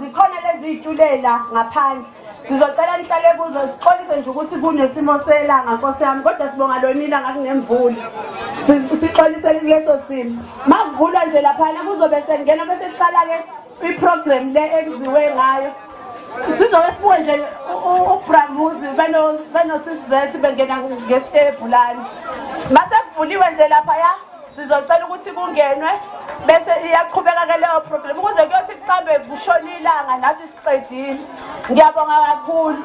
Zikhona lezi itulela ngaphandle sizocela nihlale kuzo sixolise nje ukuthi kunesimo selanga Nkosi yami kodwa sibonga lonina ngakunemvula sixolise kuleso simo makuvulwa nje lapha kuzobe sengena bese siqala ke iprogram le ekziwe ngayo sizobe sibuye nje ubramuzi beno sisizethi bengena ngestable lana mase kuvuliwe nje lapha ya sizocela ukuthi kungenwe bese iyaqhubeka ke leyo program ukuze kuyothi kuqambe kushona ilanga nathi siqedile ngiyabonga kakhulu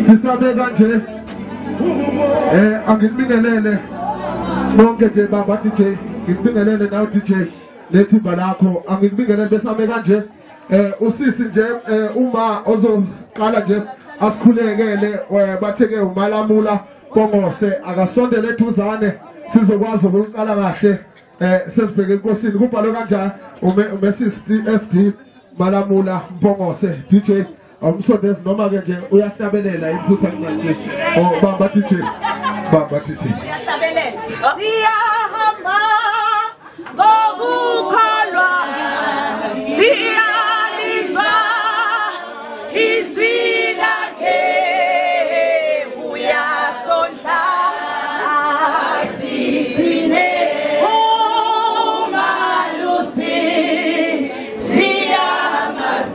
Sisabe kanje angibingelele bonke nje baba DJ ngibingelele nawe DJ lethi balakho angibingelele besame kanje usisi nje uma ozoqala nje asikhulekele batheke umalamula Bongose akasondele eduzane sizokwazi ukuqala kahle sesibheke inkosini kubhalwe kanjani uMRS&MR Malamula Bongose DJ umsondezi noma ke nje uyahlabelela iphutha lincane baba DJ uyahlabelela siyahamba ngokukholwa siyalizwa izilakhe uyasondla asithine umalusi siyahamba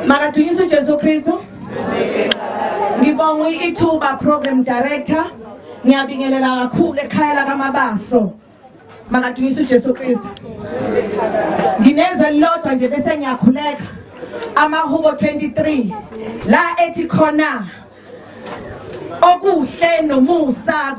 Makatunyiswe Jesu Kristu. Ngibonga ithuba program director. Ngiyabingelela kakhulu ekhaya la kaMabaso. Makatunyiswe Jesu Kristu. Nginezwe lodwa nje bese ngiyakhuleka. Amahubo 23 la ethi khona okuhle okuhle nomusa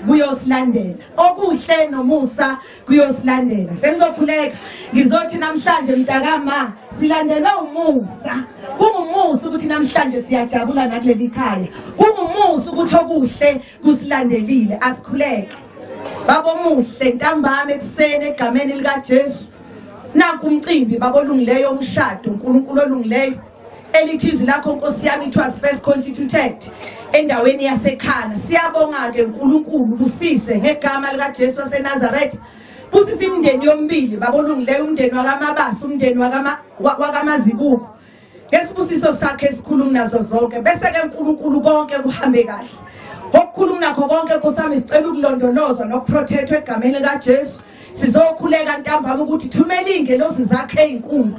kuyosilandela okuhle nomusa kuyosilandela sengizokhuleka ngizothi namhlanje mntakama silandelwa umusa kungumusa ukuthi namhlanje siyajabula nakuleli khaya kungumusa ukuthi okuhle kusilandelile asikhuleke babo muhle ntambama ekuseni egameni lika Jesu nanku umcimbi bakolungileyo umshado uNkulunkulu olungileyo elithi izwi lakho Nkosi yami it was first constituted endaweni yasekhana siyabonga ke uNkulunkulu busise ngegama lika Jesu waseNazaretha busise imndeni yombili bakolungileyo umndeni wakamaBasi umndeni wakamaZibuko ngesibusiso sakhe esikhuluma nazo zonke bese ke uNkulunkulu konke kuhambe kahle okukhuluma nakho konke Nkosi yami sicela ukulondolozwa nokuprotectwa egameni lika Jesu sizokhuleka ntambama ukuthi thumela ingelosi zakhe ezinkulu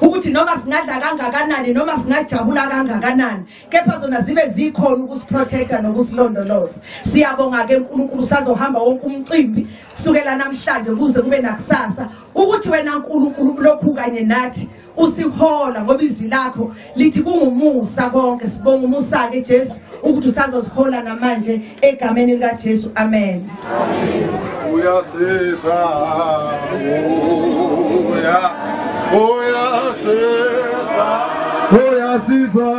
ukuthi noma singadla kangakanani noma singajabula kangakanani kepha zona zibe zikhona ukusiprotecta nokusilondoloza siyabonga ke uNkulunkulu sazohamba wonke umcimbi kusukela namhlanje kuze kube nakusasa ukuthi wena uNkulunkulu lokhu kanye nathi usihola ngoba izwi lakho lithi kungumusa konke sibonga umusa ke Jesu ukuthi usazosihola namanje egameni lika Jesu amen uyasiza uyasiza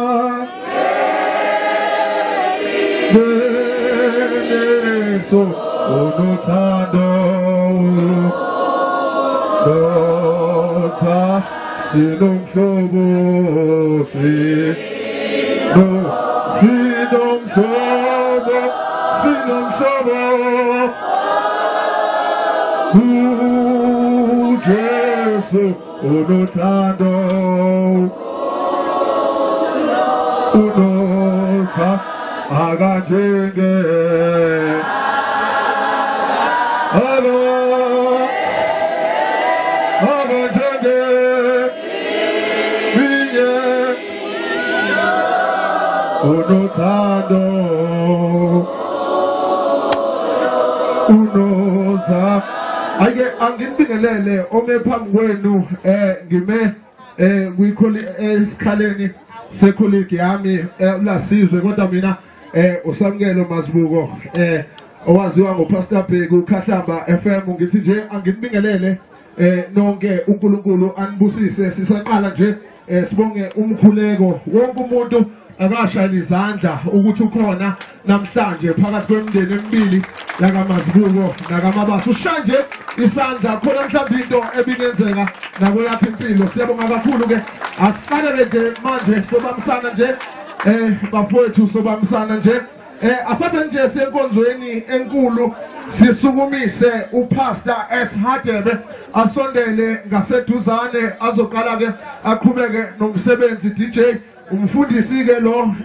Yesu unothando dota sinomhlobo Jesu unothando unotha akajenge akajenge binye unothando unotha ake angibingelele ome phambi kwenu ngime kuyikholi esikhaleni sekolegi yami ulasizwe kodwa mina usamkelo Mazibuko owaziwa ngoPastor Bheki uKhahlamba FM ngithi nje angibingelele nonke uNkulunkulu anibusise sisaqala nje sibonge umkhuleko wonke umuntu akashayela izandla ukuthi ukhona namhlanje phakathi kwemndeni emibili yakaMazibuko nakamaBasi ushanje isandla khona mhlawumbe into ebingenzeka nabo yakhe impilo siyabonga kakhulu ke asifanele nje manje sobamsana nje bafowethu sobamsana nje asabe nje senkonzweni enkulu sisukumise uPastor Hadebe asondele ngaseduzane azoqala ke aqhubeke nomsebenzi DJ umfundisi ke lo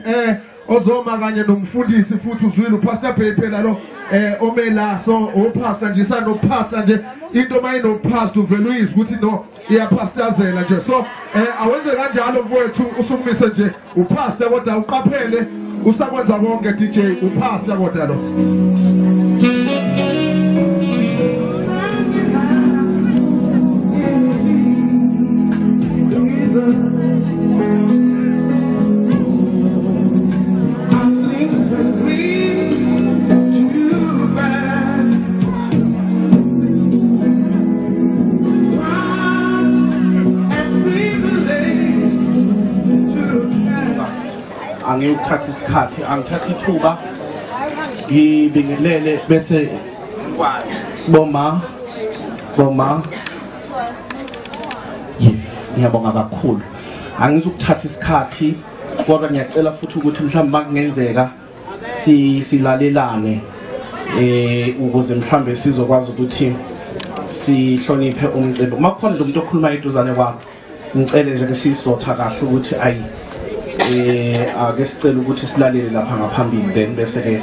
ozoma kanye nomfundisi futhi uzwile uPastor Bheki phela lo omela so uPastor nje sano pastor nje into mayino pastor uvela uyizwa ukuthi no iyapastazela nje so awenze kanjalo mfowethu usukumise nje uPastor kodwa uqaphele usakwenza konke DJ uPastor kodwa lo angiyokuthatha isikhathi angithatha ithuba ngibingelele bese boma yes ngiyabonga kakhulu angizukuthatha isikhathi kodwa ngiyacela futhi ukuthi mhlawumbe makungenzeka silalelane ukuze mhlawumbe sizokwazi ukuthi sihloniphe umcimbi makukhona umuntu okhuluma eduzane kwakho ngicele nje ke sisotha kahle ukuthi ayi ake sicela ukuthi silalele lapha ngaphambili then bese ke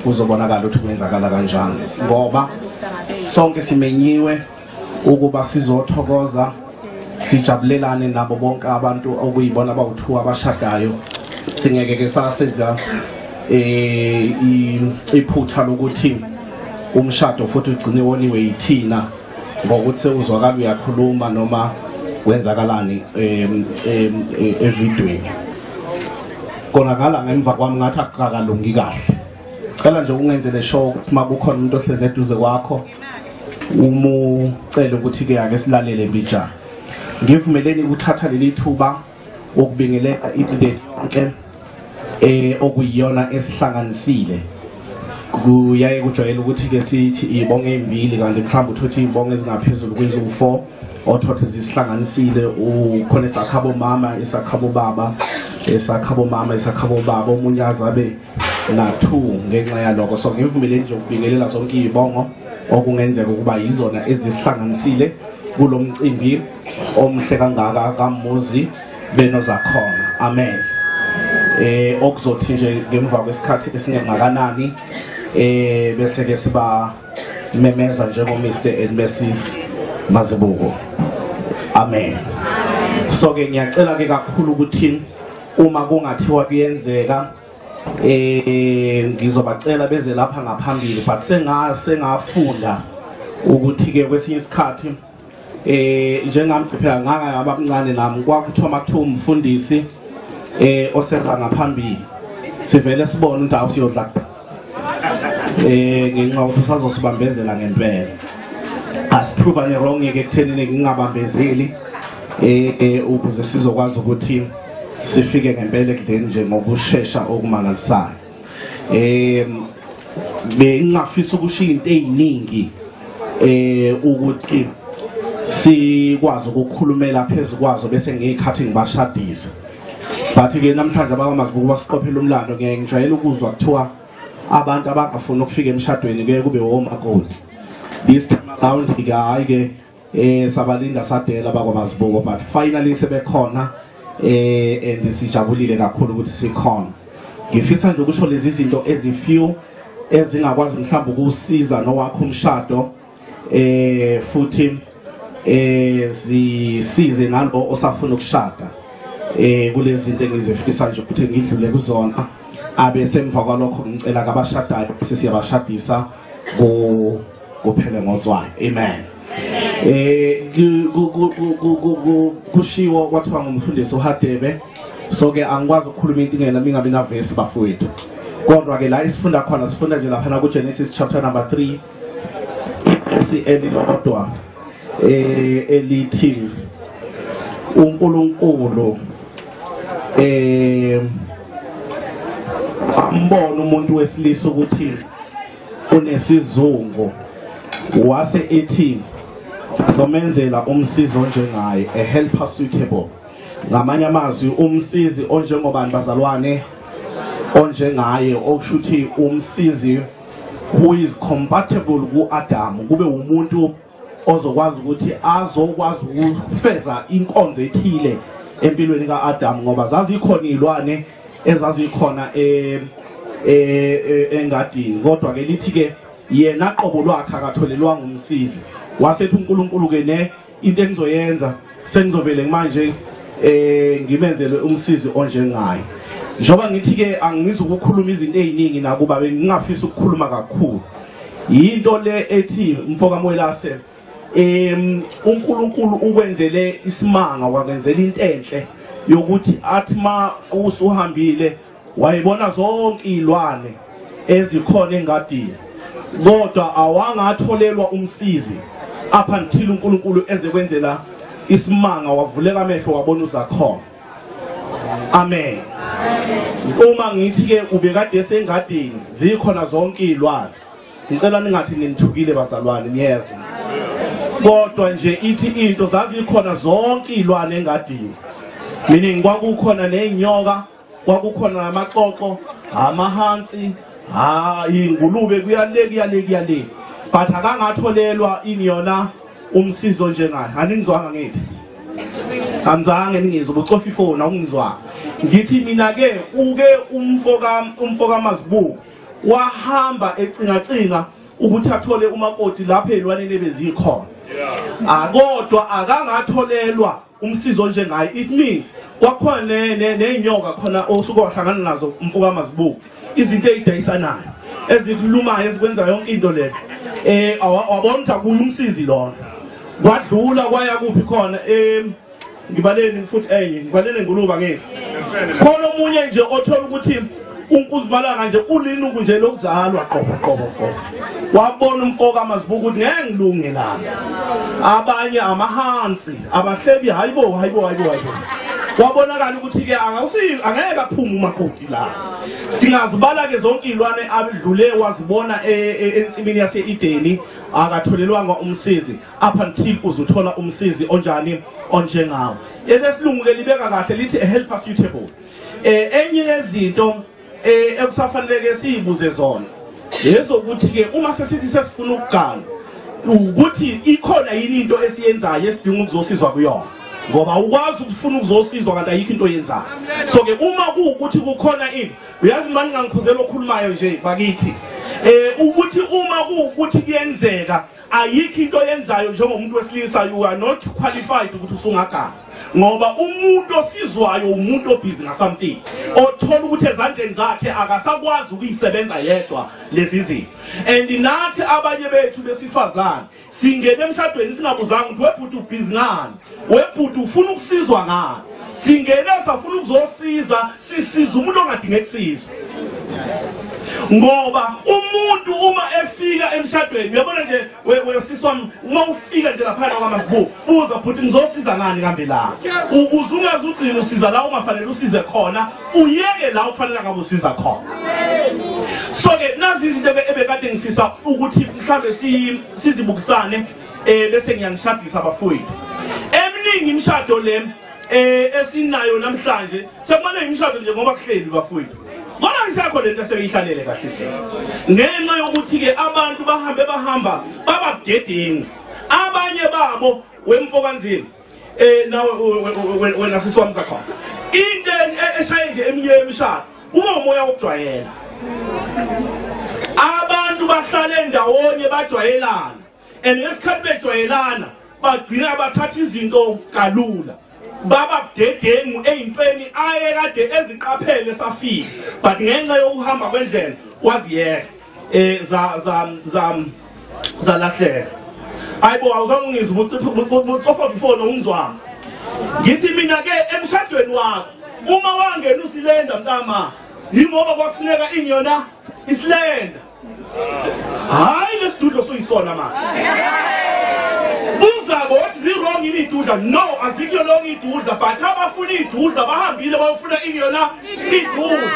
uzobonakala ukuthi kwenzakala kanjani ngoba sonke simenyiwe ukuba sizothokoza sijabulelane nabo bonke abantu okuyibona abawuthu abashadayo singeke ke sasenza iphutha lokuthi umshado futhi ugcine woniwe yithina ngokuthi sewuzwakala uyakhuluma noma wenzakalani evidweni konakala ngemva kwami ngathi akukalungi kahle. Cela nje ungenzele show ukuthi makukhona umuntu ohleze eduze kwakho umucela ukuthi ke ake silalele mbijana. Ngivumeleni ukuthatha leli thuba okubingelela imindeni yonke okuyiyona esihlanganisile. Kuyaye kujwayele ukuthi ke sithi ibonge embili kanti mhlawumbe uthi ibonge ezingaphezulu kwezu4 othothi zisihlanganisile ukhona esakhabo mama esakhabo baba esakhabo baba omunyazi abe na2 ngenxa yaloko. So ngivumeleni nje ukubingelela zonke izibongo okungenzeka ukuba yizona ezisihlanganisile kulo mcimbi omhle kangaka kamuzi beno zakhona. Amen. Okuzothi nje ngemva kwesikhathi esingengakanani bese ke siba memeza njengo Mr&Mrs Mazibuko. Amen. So ke ngiyacela ke kakhulu ukuthi uma kungathiwa kuyenzeka ngizobacela beze lapha ngaphambili, but sengafunda ukuthi ke kwesinye isikhathi njengami phela ngaka abamncane nami kwakuthiwa makuthiwa umfundisi osenza ngaphambili sivele sibone indawo siyodla ngenxa ukuthi usazosibambezela ngempela. Asiprove ne wrong ke ekuthenini ngingabambezeli ukuze sizokwazi ukuthi sifike ngempela ekudeni nje ngokusheshsha okumangalisayo. Bengingafisa ukushiya into eziningi ukuthi sikwazi ukukhulumela phezulu kwazo bese ngekhathi ngibashadisa. But ke namhlanje abakamazibuko basiqophela umlando ngiyajwayela ukuzwa kuthiwa abantu abangafuna ukufika emshadweni ke kube womakoti. This time around ke hayi ke sabalinda sadela bakwamazibuko, but finally sebekhona and sijabulile kakhulu ukuthi sikhona. Ngifisa nje ukusho lezi zinto ezifew ezingakwazi mhlawumbe ukusiza nowakho umshado futhi zisize nalo osafuna ukushada kulezi zinto engizifisa nje ukuthi ngidlule kuzona abe semva kwalokho ngicela kabashadayo sisiyabashadisa kuphele ngotswayo. Amen. Kushiwo kwathiwa ngumfundisi uHadebe, so ke angikwazi ukukhuluma into ngena mingabe na verse bafowethu, kodwa ke la isifunda khona sifunda nje lapha ku Genesis chapter number 3 elilodwa elithi uNkulunkulu ambona umuntu wesilisa ukuthi unesizungu wase ethi somenzela umsizi onjengaye, a helper suitable. Ngamanye amazwi umsizi onjengobani bazalwane onjengaye, okushuthi umsizi who is compatible ku-Adam, kube umuntu ozokwazi ukuthi azokwazi ukufeza inkonzo ethile empilweni ka-Adam, ngoba zazikhona izilwane ezazikhona engadini, kodwa ke lithi ke yena qobo lwakhe akatholelwanga umsizi. Wasethi uNkulunkulu ke ne into engizoyenza sengizovele manje ngimenzele umsizi onjengaye. Njoba ngithi ke angizukukhuluma izinto eziningi nakuba bengingafisa ukukhuluma kakhulu. Yinto le ethi mfoka Mwelase uNkulunkulu ukwenzele isimanga, wakwenzela into enhle yokuthi athi ma usuhambile wayibona zonke izilwane ezikhona engadini, kodwa awangatholelwa umsizi up until uNkulunkulu ezekwenzela isimanga, wavuleka amehlo wabona uzakhona. Amen. Uma ngithi ke ubekade esengadini zikhona zonke izilwane, ngicela ningathi ninithukile bazalwane, niyezwa, kodwa nje ithi into zazikhona zonke izilwane engadini, meaning kwakukhona nezinyoka, kwakukhona namaxoxo, amahansi, ingulube, kuyale, but akangatholelwa ingiyona umsizi onjengaye. Aningizwanga ngithi? Anzange ningizwe ubucofa ifoni awungizwanga. Ngithi mina ke umfoka Mazibuko wahamba ecinga ukuthi athole umakoti lapha ezilwaneni ebezikhona. Kodwa akangatholelwa umsizi onjengaye. It means kwakhona nezinyoka khona osuke wahlangana nazo umfoka Mazibuko, izinto ezidayisanayo ezikulumayo ezikwenza yonke into le wabona ukuthi umsizi lona kwadlula kwaya kuphi khona ngibaleni futhi enye ngibaleni nguluba ngeke khona omunye nje othola ukuthi unkuzibala kanje ulinuku nje lokuzalwa qobo wabona umfoka Mazibuko ukuthi ngeke ngilunge la abanye amahansi abahlebi hayibo wabonakala ukuthi ke angeke aphume umakoti la singazibala ke zonke ilwane abidlule wazibona ensimini yase Edeni akatholelwanga umsizi up until uzuthola umsizi onjani onjengawo yesilungu ke libeka kahle lithi a helper suitable enye yezinto ekusafaneleke siyibuze zona yezokuthi ke uma sesithi sesifuna ukugana ukuthi ikhona yini into esiyenzayo esidinga ukuzosizwa kuyona ngoba ukwazi ukufuna ukuzosizwa kanti ayikho into oyenzayo so ke uma kuukuthi kukhona into uyazi manje ngangikhuzela okhulumayo nje bakithi ukuthi uma kuukuthi kuyenzeka ayikho into oyenzayo njengomuntu wesilisa you are not qualified ukuthi usungagana ngoba umuntu osizwayo umuntu obhizi ngasamthini othola ukuthi ezandleni zakhe akasakwazi ukuyisebenza yedwa lezi zinto and nathi abanye bethu besifazana singene emshadweni singabuzanga ukuthi webhuti ubhizi ngani webhuti ufuna ukusizwa ngani singene safuna ukuzosiza sisiza umuntu ongadinge kusizwa ngoba umuntu uma efika emshadweni uyabona nje wesiswa uma ufika nje lapha kwaMazibuko buza futhi ngizosiza ngani kambe la uzungaze ugcina usiza la ungafanele usize khona uyeke la ufanele ngabe usiza khona so ke nazi izinto ebekade ngifisa ukuthi mhlambe sizibukisane bese ngiyangishadisa abafowethu eminingi imshado le esinayo namhlanje sekumane imshado nje ngoba kuhleli bafowethu kodwa isekho lento eseyihlalele kahle hle ngenxa yokuthi ke abantu bahamba bababudedingi abanye babo wemfokanzini nawe wena siswamza khona into eshaye nje eminye emshado uma umoya wokujwayela abantu bahlala endawonye bajwayelana and ngesikhathi bejwayelana bagcina bathatha izinto kalula baba budedengu eyintweni ayekade eziqaphele safika but ngenxa yokuhamba kwendlela waziyeka zalahleka ayibo awuzange ngizwe ukuthi ofa before nongizwanga ngithi mina ke emshadweni wakho uma wangena usilenda mntama yingoba kwakufuneka inyona isilenda hayi lesidudlo soyisona manje uzabo what is wrong in idudla no azikho lonke idudla but abafuna idudla bahambile bayofuna inyona idudla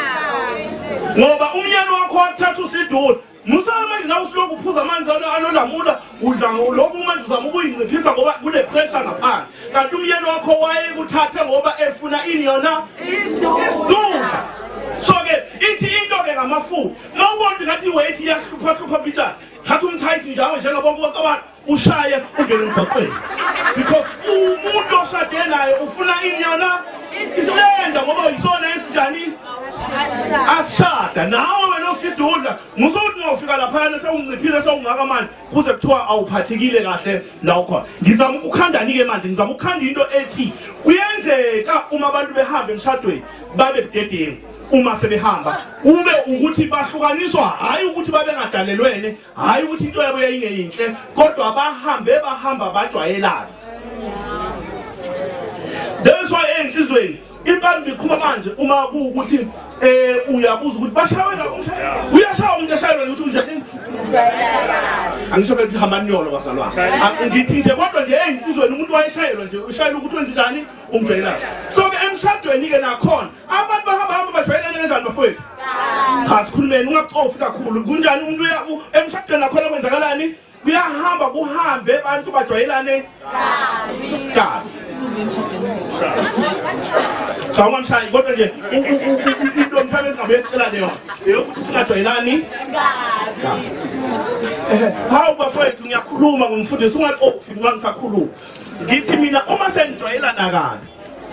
ngoba umyeni wakho wathatha usidudla musala manje nawe usiloku uphuza amanzi anolamula udla lokhu manje uzama ukuyinciphisa ngoba kune pressure ngaphansi kanti umyeni wakho waye kuthathe ngoba efuna inyona idudla so ke ithi into ke ngamafu mawubona ngathi weight iyahlupha bitshana thatha umthayithi njalo njengabonke abantu ushaye ungene emgaqweni because umuntu oshade naye ufuna inyana isilenda ngoba yisona esinjani ashada nawe wena usidudla musuthi ngofika lapha sewunciphile sewungaka manje kuze kuthiwa awuphathekile kahle la ukhona ngizama ukukhandani ke manje ngizama ukukhanda into ethi kuyenzeka uma abantu behamba emshadweni babe budedengu uma sebehamba ube ukuthi bahlukaniswa hayi ukuthi babe ngadalelwene hayi ukuthi into yabo yayingeyinhle kodwa bahamba bajwayelana that's why ensizweni impambi ikhuma manje uma ukuthi uyabuza ukuthi bashayela uyashaya umuntu eshayelwa ukuthi unjani angisho ke hamanyolo basalwana ngithi nje kodwa nje ensizweni umuntu wayeshayelwa nje ushayela ukuthi wenze njani umjwayela so ke emshadweni ke nakhona abantu bahamba bashayelana kanjani bafowethu cha sikhulumeni ungacofi kakhulu kunjani umuntu emshadweni nakhona kwenzakalani kuyahamba kuhambe abantu bajwayelane kabi cha umshayi kodwa nje into mthame esingabe esicela leyo ukuthi singajwayelani kabi hawu bafowethu ngiyakhuluma ngomfundisi ungacofi uma ngisakhuluma ngithi mina uma senijwayelana kabi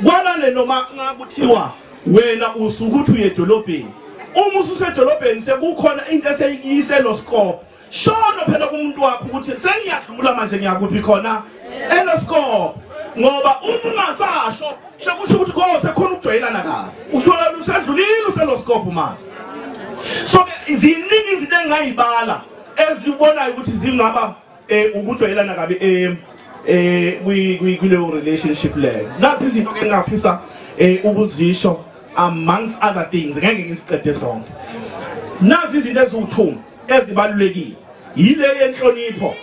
kwalane noma ngakuthiwa wena usukuthi uye edolobheni uma ususedolobheni sekukhona into eseyikiselo scope shona phela kumuntu wakho ukuthi sengiyadlula manje ngiyakuphi khona enoscope ngoba ungasasho sekusho ukuthi kose khona ukujwayelana kabi uthola usedlulile usenoscope manje so iziningi izinto engayibala ezibonayo ukuthi zingaba ukujwayelana kabi kuleyo relationship leyo. Nazi izinto ke ngafisa ukuzisho amongst other things ngeke ngisiqede sonke. Nazi izinto eziwu2 ezibalulekile. Yile yenhlonipho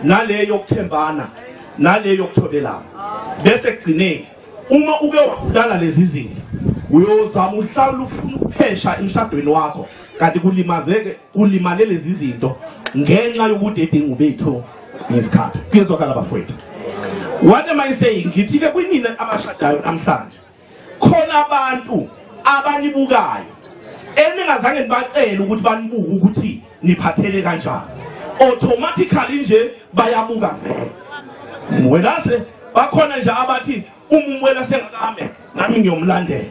nale yokuthembana nale yokuthobelana. Bese kugcineni uma uke wakhulana lezi zinto uyozama uhlawula ufuna ukuphesha emshadweni wakho kanti kulimale lezi zinto ngenxa yokuthi edinga ubethu ngesikhathi kuyezwakala bafowethu. What am I saying? Ngithi ke kwinina abashadayo namhlanje khona abantu abanibukayo eningazange nibacela ukuthi banibuke ukuthi niphathele kanjani, automatically nje bayabuka vele. Wena se bakhona nje abathi umumwela sengakame nami ngiyomlandela.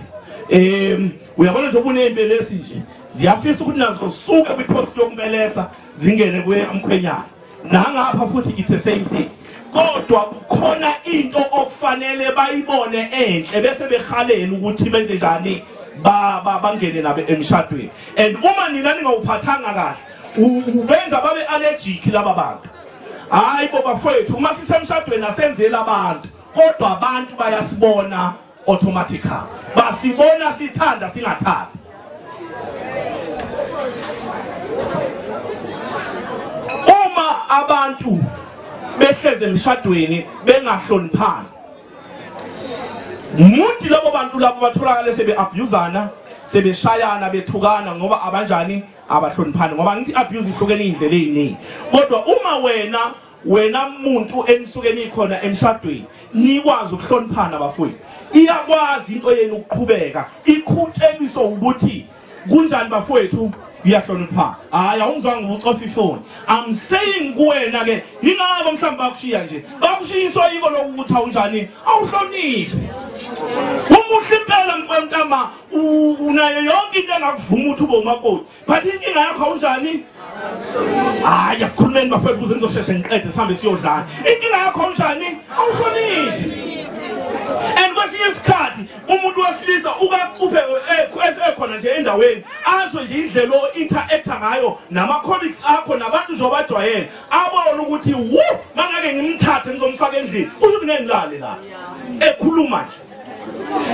Uyabona nje ubunempelesi nje ziyafisa ukuthi nazo suke kwipost yokumbelesa zingene kwamkhwenyana. Nangapha futhi it's the same thing. Kodwa kukhona into okufanele bayibone enhle bese behalela ukuthi benze njani bangene nabe emshadweni. And uma nina ningawuphathanga kahle ubenza babe allergic laba bantu. Hayi bafowethu uma sisemshadweni asenzela abantu kodwa abantu bayasibona automatically. Basibona sithanda singathandi. Uma abantu behleze emshadweni bengahloniphani muthi labo bantu labo batholakala sebe abusana sebeshayana bethukana ngoba abanjani abahloniphani ngoba ngithi abuse ihlukene indlela eziningi. Kodwa uma wena umuntu enisukeni ikhona emshadweni nikwazi ukuhloniphana bafowethu iyakwazi into yenu ukuqhubeka ikhutsheliswa ukuthi kunjani bafowethu uyahlonipha. Hayi awungizwanga ubucofa ifoni. I'm saying kuwena ke ingaba mhlawumbe bakushiya nje bakushiyiswa yiko lokuthi awunjani awuhloniphi. Umuhle impela mntama unayo yonke into engakuvuma ukuthi ube umakoti but inkinga yakho awunjani. Hayi asikhulumeni bafethu ukuze nizosheshe ngiqede sihambe siyodlala. Inkinga yakho awunjani awuhloniphi. And kwesinye isikhathi umuntu wesilisa ukacuphe esekhona nje endaweni azwe nje indlela o-interacta ngayo nama-colleagues akho nabantu nje obajwayele abone ukuthi mangake ngimthathe ngizomfaka endlini uzothi ngengilale la ekhuluma nje.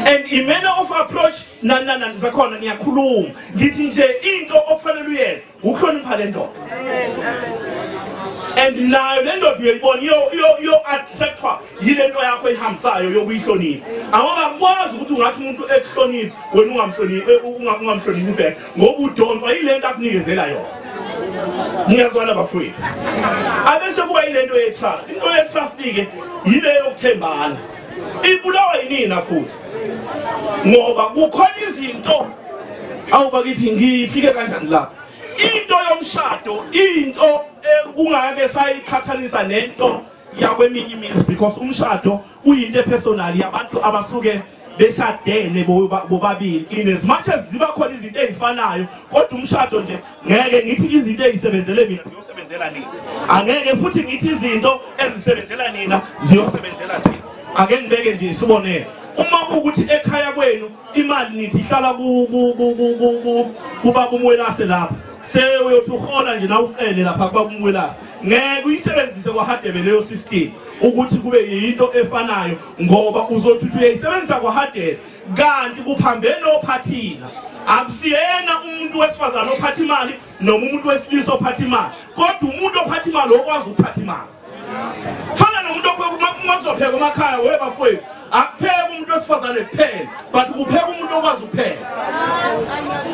And in manner of approach zakhona niyakhuluma ngithi nje into okufanele uyenze ukuhlonipha le ndoda. And nayo le ndoda uyayibona yo attractwa yile nto yakho ehambisayo yokuyihlonipha. Ngoba akwazi ukuthi ungathi umuntu ekuhlonipha wena ungamhloniphi back ngoba udonswa yile nto akunikezela yona. Ngiyazwana bafowethu. Abese kuba yile nto ye-trust. Into ye-trust ke yile yokuthembana. Ibulawa yinina futhi ngoba kukhona izinto awubakithi ngifike kanjani la into yomshado into ungake sayikhathalisa nento yakweminye imizi because umshado uyinto personal yabantu abasuke beshadene bobabili. In as much as ziba khona izinto ezifanayo kodwa umshado nje ngeke ngithi izinto ezisebenzele mina ziyosebenzela nina, angeke futhi ngithi izinto ezisebenzela nina ziyosebenzela thina. Ake ngibeke nje isibonelo uma ukuthi ekhaya kwenu imali nithi ihlala kubaba umwelase lapha seyothi uhola nje na ucele lapha kubaba umwelase ngeke uyisebenzise kwaHadebe leyo system ukuthi kube yinto efanayo ngoba uzothi uyayisebenzisa kwaHadebe kanti kuphambene ophathina akusiyena umuntu wesifazana ophatha imali noma umuntu wesilisa ophatha imali kodwa umuntu ophatha imali okwazi ukuphatha imali. Fana nomuntu okuzopheka emakhaya webafowethu akupheka umuntu wesifazane kuphela but kupheka umuntu okwazi ukupheka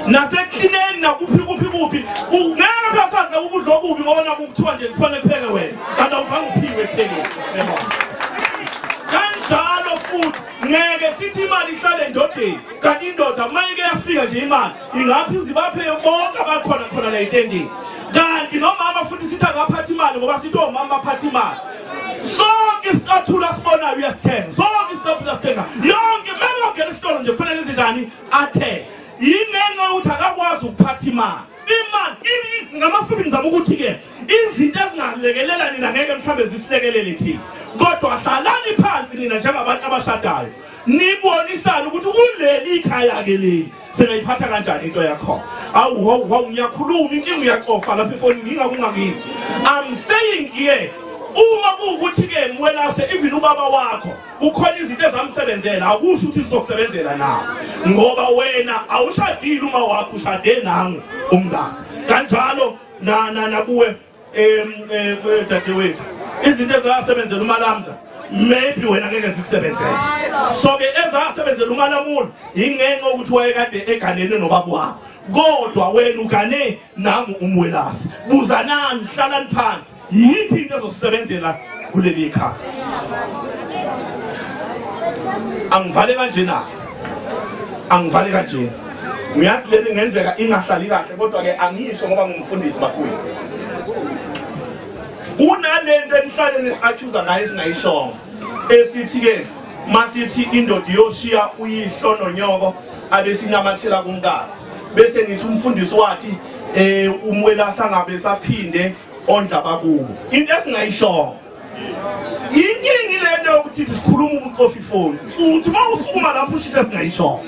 naseklineni nakuphi ungeke asaze ukudla okubi ngoba naku kuthiwa nje kufanele kupheke wena kanti awuvanga uphiwe ekuphekeni. Kanjalo futhi ngeke sithi imali ihlale endodeni kanti indoda mayike yafika nje imali ingaphi izibaphe bonke abakhona khona la entendeni kanti nomama futhi sithi akaphatha imali ngoba sithi omama baphatha imali. Sonke isicathulo sibonayo uyasithenga sonke isicathulo sithenga yonke manje ungena esitolo nje kufanele izinjani athe yinenxa ukuthi akakwazi ukuphatha imali. Imali ngamafuphi ngizama ukuthi ke izinto ezingalekelela nina ngeke mhlambe zisilekelele thina kodwa hlalani phansi nina njengabantu abashadayo nibonisana ukuthi kuleli ikhaya ke leli singayiphatha kanjani into yakho. Awu ngiyakhuluma inkinga uyacofa lapha efonini ngingakungakizwi. I'm saying here uma kuwukuthi ke mwelase even ubaba wakho ukhona izinto ezamsebenzela akusho ukuthi sizokusebenzela nawe ngoba wena awushadile uma wakho ushade nangu umngane kanjalo nakuwe dadewethu izinto ezasebenzela uMalamza maybe wena ngeke zikusebenzele so ke ezasebenzela uMalamula ingenxa ukuthi wayekade eganene nobaba wakho kodwa wena ugane nami umwelasi buzanani hlalani phansi yiphi into ezosebenzela kuleli ekhaya angivale kanjena ngiyazi leli ngenzeka ingahlali kahle kodwa ke angisho ngoba ngumfundisi bafuni unalento enihlale nesi-accuser ngayo esingayishongo esithi ke masithi indoda yoshiya uyihlo nonyoko abesinamathela kumkakhe bese nithi umfundisi wathi umwelasa ngabe saphinde ondlaba kubo into esingayishongo inkingi lento ukuthi sikhuluma ubucofa ifoni uthi mawusukuma lapho usho into esingayishongo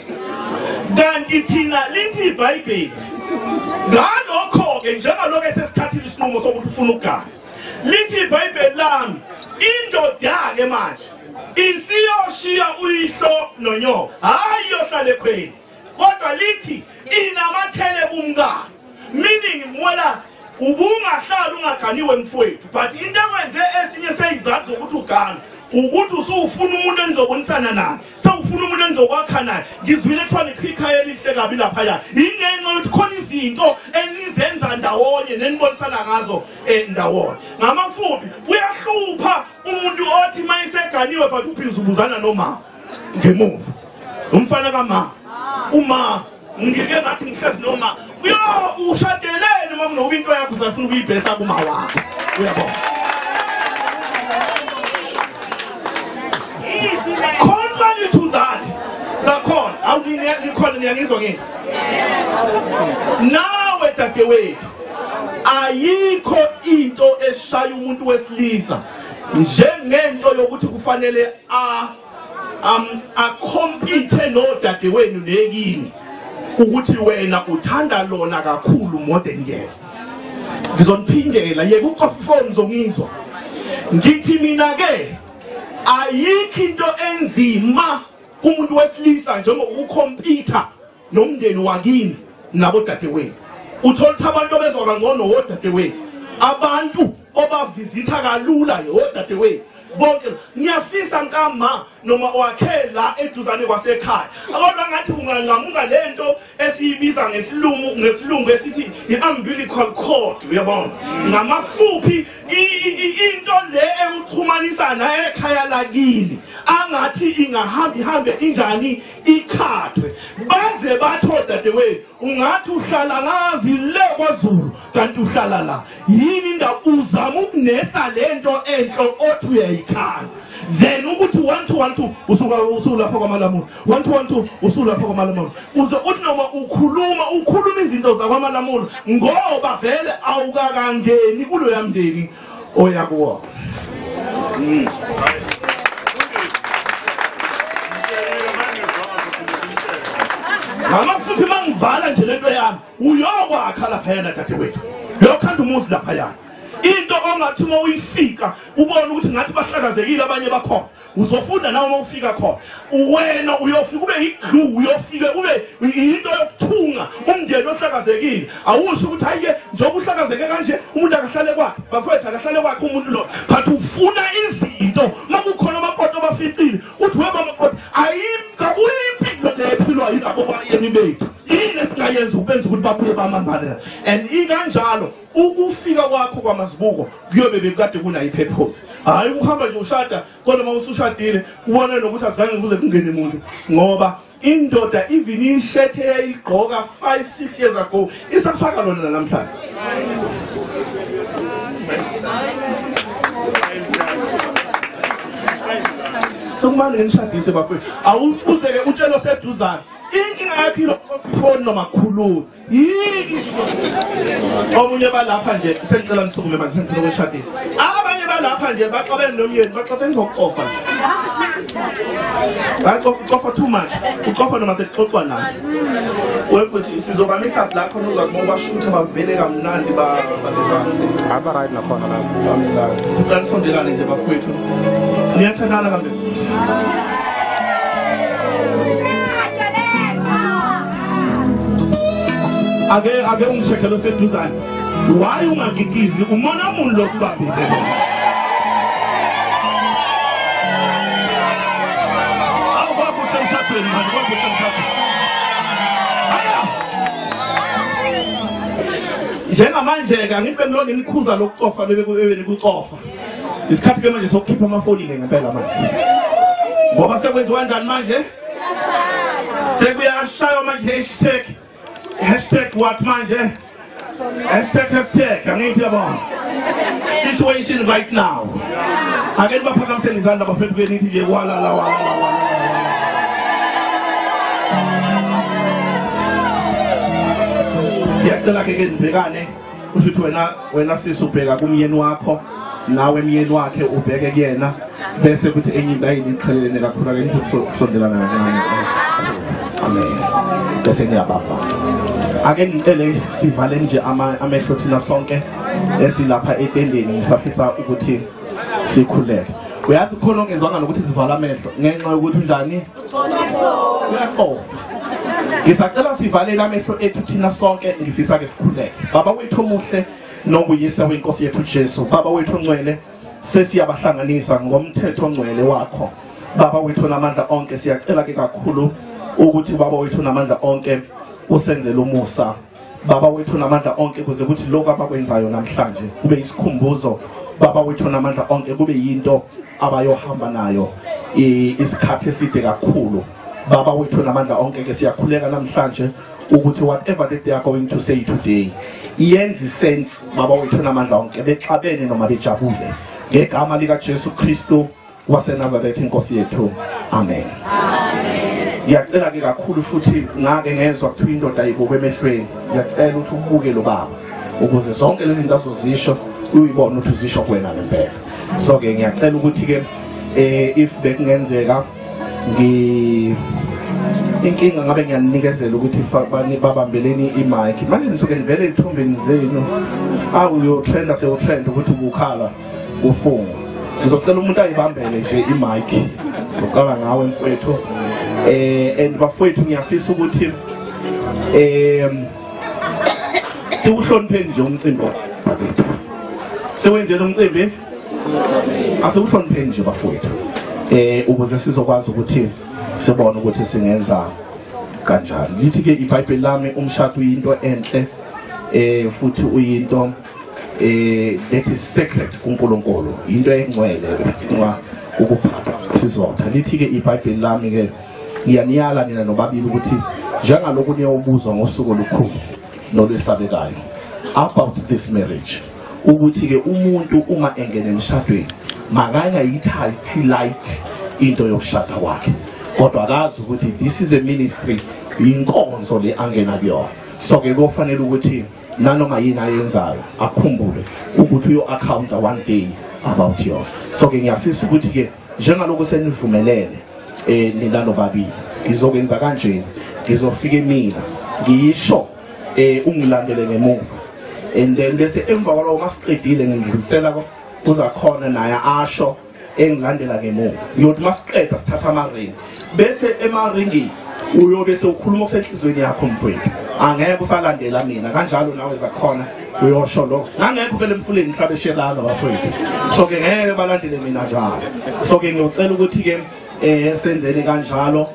kanti thina lithi iBhayibheli ngalokho ke njengalokho esesithathile isinqumo sokuthi ufuna ukugana lithi iBhayibheli lami indoda ke manje isiyoshiya uyihlo nonyoko hayi yohlala ekhweni kodwa lithi inamathele kumkakhe meaning mwelasi ubungahlala ungaganiwe mfowethu but into ekwenze esinye seyizathu zokuthi ugana ukuthi usufuna umuntu enizobonisana naye sewufuna umuntu enizokwakha naye ngizwile kuthiwa nikhaya elihle kabi laphaya ingenxa yokuthi khona izinto enizenza ndawonye nenibonisana ngazo ndawonye ngamafuphi uyahlupha umuntu othi mayiseganiwe but uphiza ubuzana noma ngemuva umfana kama uma ngike ngathi ngihlezi noma yo ushadelene mama noba into yakho uzafuna ukuyibhesa kuma wakho uyabona contrary to that zakhona awunikhona niyangizwa ngini nawe dadewethu ayikho into eshaya umuntu wesilisa njengento yokuthi kufanele compete nodadewenu nekini ukuthi wena uthanda lona kakhulu more than yena ngizoniphindela yeke ucofa ifoni zongizwa ngithi mina ke ayikho into enzima kumuntu wesilisa njengokukhompyutha nomndeni wakini nabo dadewenu uthola abantu bezwa kangcono wodadewenu abantu obavizitha kalula yodadewenu bonke ngiyafisa nkama noma wakhela eduzane kwasekhaya kodwa ngathi unganqamuka lento esiyibiza ngesilungu esithi i-umbilical cord uyabona ngamafuphi into le ekuxhumanisana ekhaya lakini angathi ihambe injani ikhathwe baze bathoda dewe ungathi uhlala ngazi le kwaZulu kanti uhlala la yini indawo uzama ukunesa lento enhlo othi uyayikhala then ukuthi 1 usuka lapha kwaMalamula 1 usuka lapha kwaMalamula uze uthi noma ukhuluma izinto zakwaMalamula ngoba vele awukakangeni kulo yamndeni oyakuwa ngamafuphi mangivala nje lento yami uyokwakha lapha yana dadewethu yokhanda umuzi lapha yana into ongathi uma uyifika ubone ukuthi ngathi bahlakazekile abanye bakhona uzofunda nawe uma ufika khona wena uyofika ube iglue uyofika ube into yokuthunga umndeni ohlakazekile awusho ukuthi hayi njengoba uhlakazeke kanje umuntu akahlale kwakhe bafethu akahlale kwakhe umuntu lo but ufuna izinto makukhona amakoto baficile uthi weba amakoto ayimkabuyimpilo lephilwa yilabo bayeni bethu yini esingayenza ukubenza ukuthi babuye bamangala and ikanjalo ukufika kwakho kwaMazibuko kuyobe bekade kunayo ipurpose hayi ukuhamba nje ushada kodwa mawusushadile ubone nokuthi akuzange kuze kungene umuntu ngoba indoda even ishirt eyayigqoka 5-6 years ago isafaka lona namhlanje sokumane nishadise bafethu awuzeke utshelo seduzana inkinga yakho ilofoni noma khulu yiki omunye balapha nje sengicela nisukume manje ngifuna ukushadisa abanye lapha nje baxabene nomyeni baxoxa ngizokucofa nje. Bacofa too much. Ucofa noma sekuxoxwa naye. Wekuthi sizobamisa la khona uzakubona bashutha bavele kamnandi ba aba right nakhona la. Sicela sondelane nje bafowethu. Niyathandana kambe? Ake ungicheckele useduzane. Why ungagigizi umona umuntu lokubambile? Awubapho semshadweni manje kwapho semshadweni. Njengamanje ke angibe ngilona imikhuza lokucofa bebe nikucofa. Isikhathi ke manje sokukhipha amafoni ke ngempela manje. Ngoba sekwenziwa kanjani manje? Sekuyashaya manje hashtag what manje? Hashtag angithi yabona. Situation right now. Ake baphakamiseni izandla bafethu ke nithi nje wala. Yacela ke ngibhekane uthi wena sisubheka kumyeni wakho nawe emyeni wakhe ubheke kuyena bese kuthi enye into ayiniqhelene kakhulu ake nithi sondelana naye. Amen. Bese ngiyabapha. Ake ngicele sivale nje amehlo thina sonke esilapha etendeni ngisafisa ukuthi sikhuleke. Uyazi khona ongezwanga nokuthi sivala amehlo ngenxa yokuthi njani? Uyacofa. Ngisacela sivalele amehlo ethu thina sonke ngifisa ke sikhuleke. Baba wethu omuhle nonguyise wenkosi yethu Jesu. Baba wethu ongcwele sesiyabahlanganisa ngomthetho ongcwele wakho. Baba wethu namandla onke siyacela ke kakhulu ukuthi baba wethu namandla onke usenzele umusa. Baba wethu namandla onke kuze kuthi lokho abakwenzayo namhlanje kube isikhumbuzo. Baba wethu namandla onke kube yinto abayohamba nayo isikhathi eside kakhulu. Baba wethu namandla onke ke siyakhuleka namhlanje ukuthi whatever that they are going to say today yenze sense. Baba wethu namandla onke bexabene noma bejabule ngegama lika Jesu Kristu waseNazaretha inkosi yethu. Amen. Ngiyacela ke kakhulu futhi ngake ngezwa kuthiwa indoda ayibukwe emehlweni. Ngiyacela ukuthi ubuke lo baba ukuze zonke lezi zinto azozisho uyibone ukuthi uzisho kuwena ngempela. So ke ngiyacela ukuthi ke if bekungenzeka inkinga ngabe ngiyanikezela ukuthi babambeleni imic manje nisuke nivele ethombeni zenu uyotrenda sewutrend ukuthi ubukhala ufunga. Sizocela umuntu ayibambele nje imic. Soqala ngawe mfowethu. And bafowethu ngiyafisa ukuthi siwuhlonipheni nje umcimbi wethu. Sewenzele umcimbi asiwuhlonipheni nje bafowethu. Ukuze sizokwazi ukuthi sibone ukuthi singenza kanjani. Lithi ke iBhayibheli lami umshado uyinto enhle futhi uyinto that is sacred kuNkulunkulu. Into engcwele efuna ukuphatha sizotha. Lithi ke iBhayibheli lami ke ngiyaniyala nina nobabili ukuthi njengalokhu niyobuzwa ngosuku olukhulu nolwesabekayo about this marriage ukuthi ke umuntu uma engene emshadweni makangayithathi light into yokushada kwakhe, kodwa akazi ukuthi this is a ministry, inkonzo le angena kuyo. So ke kufanele ukuthi nanoma yini ayenzayo akhumbule ukuthi uyo accounta one day about yours. So ke ngiyafisa ukuthi ke njengalokho senivumelene nina nobabili ngizokwenza kanje, ngizofika mina ngisho ungilandele ngemuva, and then bese emva kwalokho masiqedile ngidlulisela uzakhona naye asho engilandela ngemuva. Ngiyothi masiqeda sithatha amaringi bese emaringi uyobe sewukhuluma kusenhlizweni yakho mfowethu, angeke usalandela mina kanjalo nawe zakhona uyosho lo ngangekho phela emfuleni mhlabe shelana bafowethu. So ke ngeke balandele mina njalo. So ke ngiyocela ukuthi ke senzeni kanjalo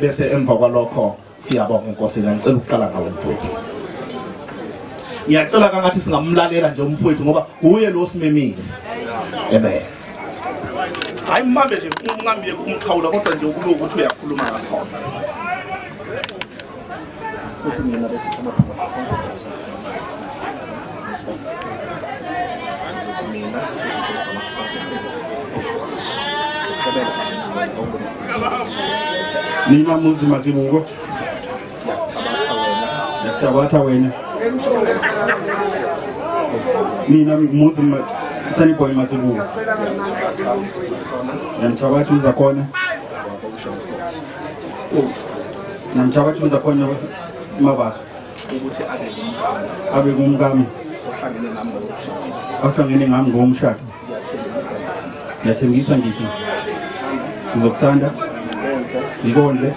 bese emva kwalokho siyabonga inkosi. Ngicela ukuqala ngawe mfowethu. Ngiyacela kangathi singamlalela nje umfowethu ngoba uye lo simemile. Amen. Hayi mhambe nje ungambiye kumkhawula kodwa nje ukulo ukuthi uyakhuluma ngaso. Uthi mina bese mina Nina muzi Mazibuko. Yatabatha wena. Nina muzi Saniboy Mazibuko. Namthabathi uzakhona. Namthabathi uzakhona Mabaso. ukuthi Abe kumkami. Ohlangene ngami ngomshado. Ngiyathembisa ngithi ngizokuthanda ngikondle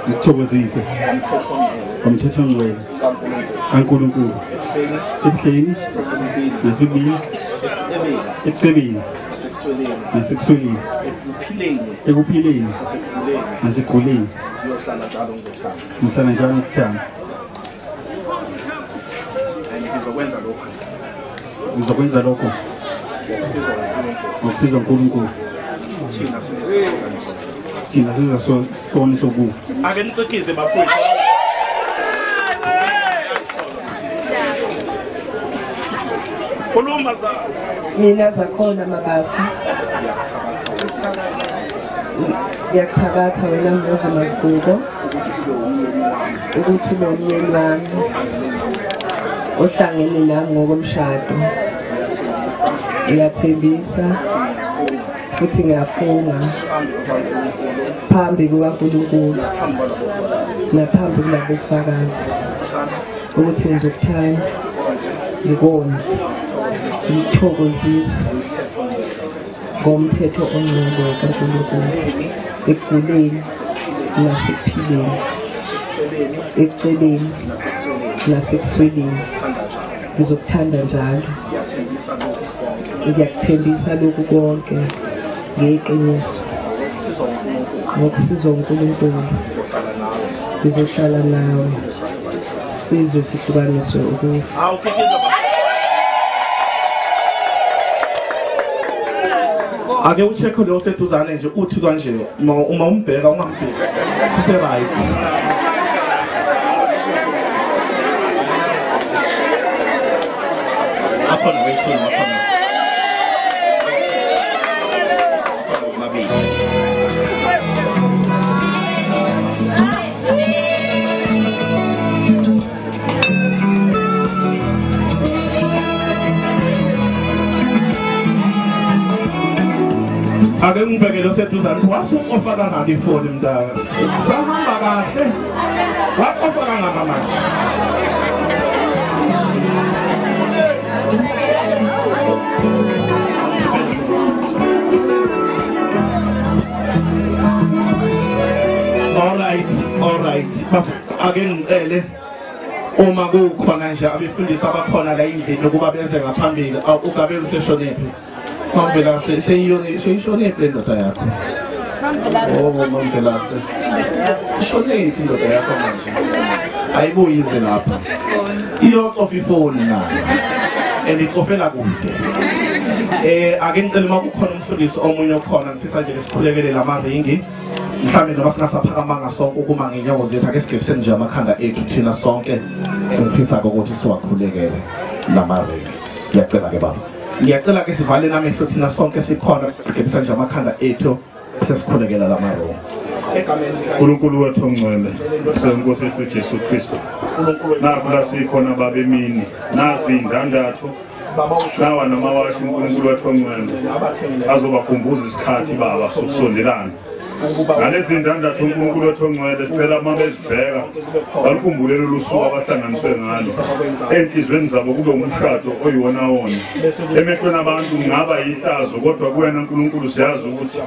ngithokozise umthetho ongcwele kaNkulunkulu ebuhleni nasebubini ekucebeni nasekusweleni ekuphileni nasekuguleni ngihlala njalo ngokuthanda ngizokwenza lokho ngokusizwa uNkulunkulu thina sizasona sokufa ake niqikize bafowethu khuluma za mina zakhona Mabaso ngiyakuthabatha wena Mazibuko ukuthi lo myeni wami ohlangene nami ngokomshado ngiyathembisa futhi ngiyafunga phambi kukaNkulunkulu naphambi kulabofakazi ukuthi ngizokuthanda ngikona ngithokozisa ngomthetho ongcwele kaNkulunkulu ekuguleni nasekuphileni ekuceleni nasekusweleni ngizokuthanda njalo ngiyakuthembisa lokhu konke ngeqiniso ngokusizwa uNkulunkulu ngizohlala nawe size sihlukaniswe ukufa awukikiza ake uchecke lo seduzane nje uthi kanje uma umbheka ungambheki sise right akhona wethu akhona mabili ake ngibhekele oseduzane wasukofa kangaka ifoni mntaka sahamba kahle wakofa kangaka manje all right ake ngicele uma kukhona nje abefundisi abakhona la indlela ukuba beze ngaphambili ugabe useshonephi Mambela seyishonephi ndoda yakho Mambela shonephi ndoda yakho manje ayibuyize lapha iyocofa ifoni nayo eliqofela kude ake ngicela uma kukhona umfundisi omunye okhona ngifisa nje sikhulekele lamaringi mhlambe noma singasaphakamanga sonke ukuma ngenyawo zethu ake sigebiseni nje amakhanda ethu thina sonke ngifisa ukuthi siwakhulekele lamaringi ngiyacela ke baba ngiyacela ke sivale namehlo thina sonke sikhona sigebisa nje amakhanda ethu sesikhulekela lamaringi uNkulunkulu wethu ongcwele senkosi yethu Jesu Kristu nakuba sikhona babemini nazi indandatho nawa namawashi uNkulunkulu wethu ongcwele azobakhumbuza isikhathi baba sokusondelana ngalezi ndandatho uNkulunkulu wethu ongcwele sicela uma bezibheka balikhumbule lolu suku abahlanganiswe ngalo enhlizweni zabo kube umshado oyiwona wona emehlweni abantu ngaba yihlazo kodwa kuwena uNkulunkulu siyazi ukuthi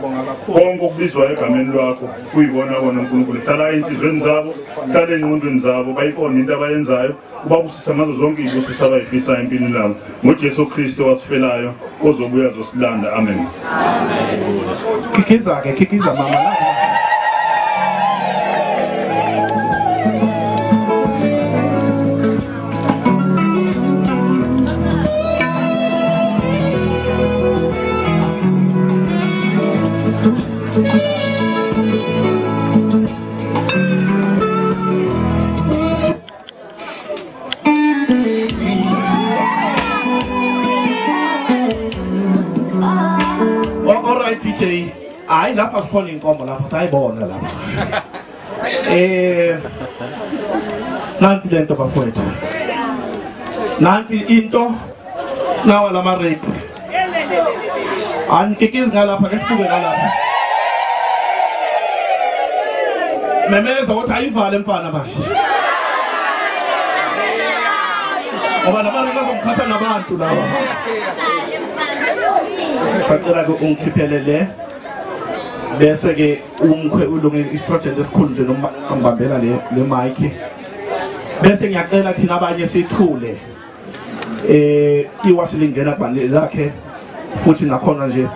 konke okubizwa egameni lwakho kuyibona wona uNkulunkulu hlala enhlizweni zabo hlala engqondweni zabo bayibone into abayenzayo ubabusisa ngazo zonke izibusiso abayifisa empilweni labo ngoJesu Kristu wasifelayo ozobuya zosilanda amen kikiza mama DJ hayi lapha sikhona inkombo lapha sayibona lapha nansi lento bafowethu nansi into nawa lama rape antikizi ngalapha ke sibuke ngalapha memeza ukuthi ayivale mfana manje ngoba nabantu bazokukhatha nabantu lawa sacela ke ungikhiphelele bese ke umkhwe ulungile isiproject esikhulu nje noma ngibambela le mic bese ngiyacela thina abanye sithule iwashi lingena kubandle lakhe futhi nakhona nje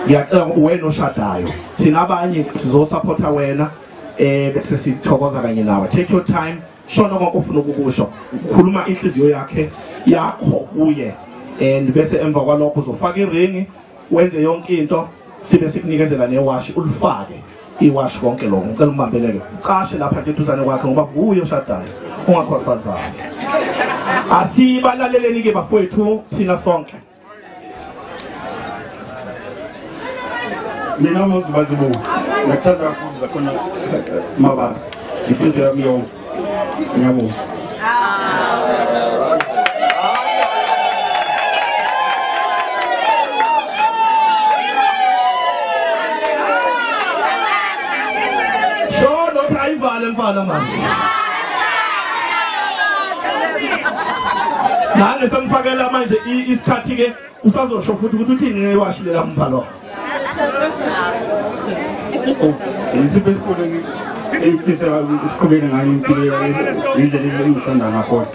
ngiyacela wena oshadayo thina abanye sizosupporta wena bese sithokoza kanye nawe take your time shona konke ofuna ukukusho ukhuluma inhliziyo yakho kuye and bese emva kwalokho uzofaka iringi wenze yonke into sibe sikunikezela newashi ulifake iwashi konke lokho ngicela umbambeleke ucashe lapha eduzane kwakhe ngoba kuye oshadayo ungakhohlwa asibalaleleni ke bafowethu thina sonke mina Mazibuko ngithanda kakhulu zakhona mabazi inhliziyo yami yonke ngiyabonga shono ayivale mfana manje nane semfakela manje isikhathi ke usazosho futhi ukuthi uthini ngewashi mbalo Isipho esikhulu ngifisa isiqhubeke ngayo impilo indlela engishanda ngakhona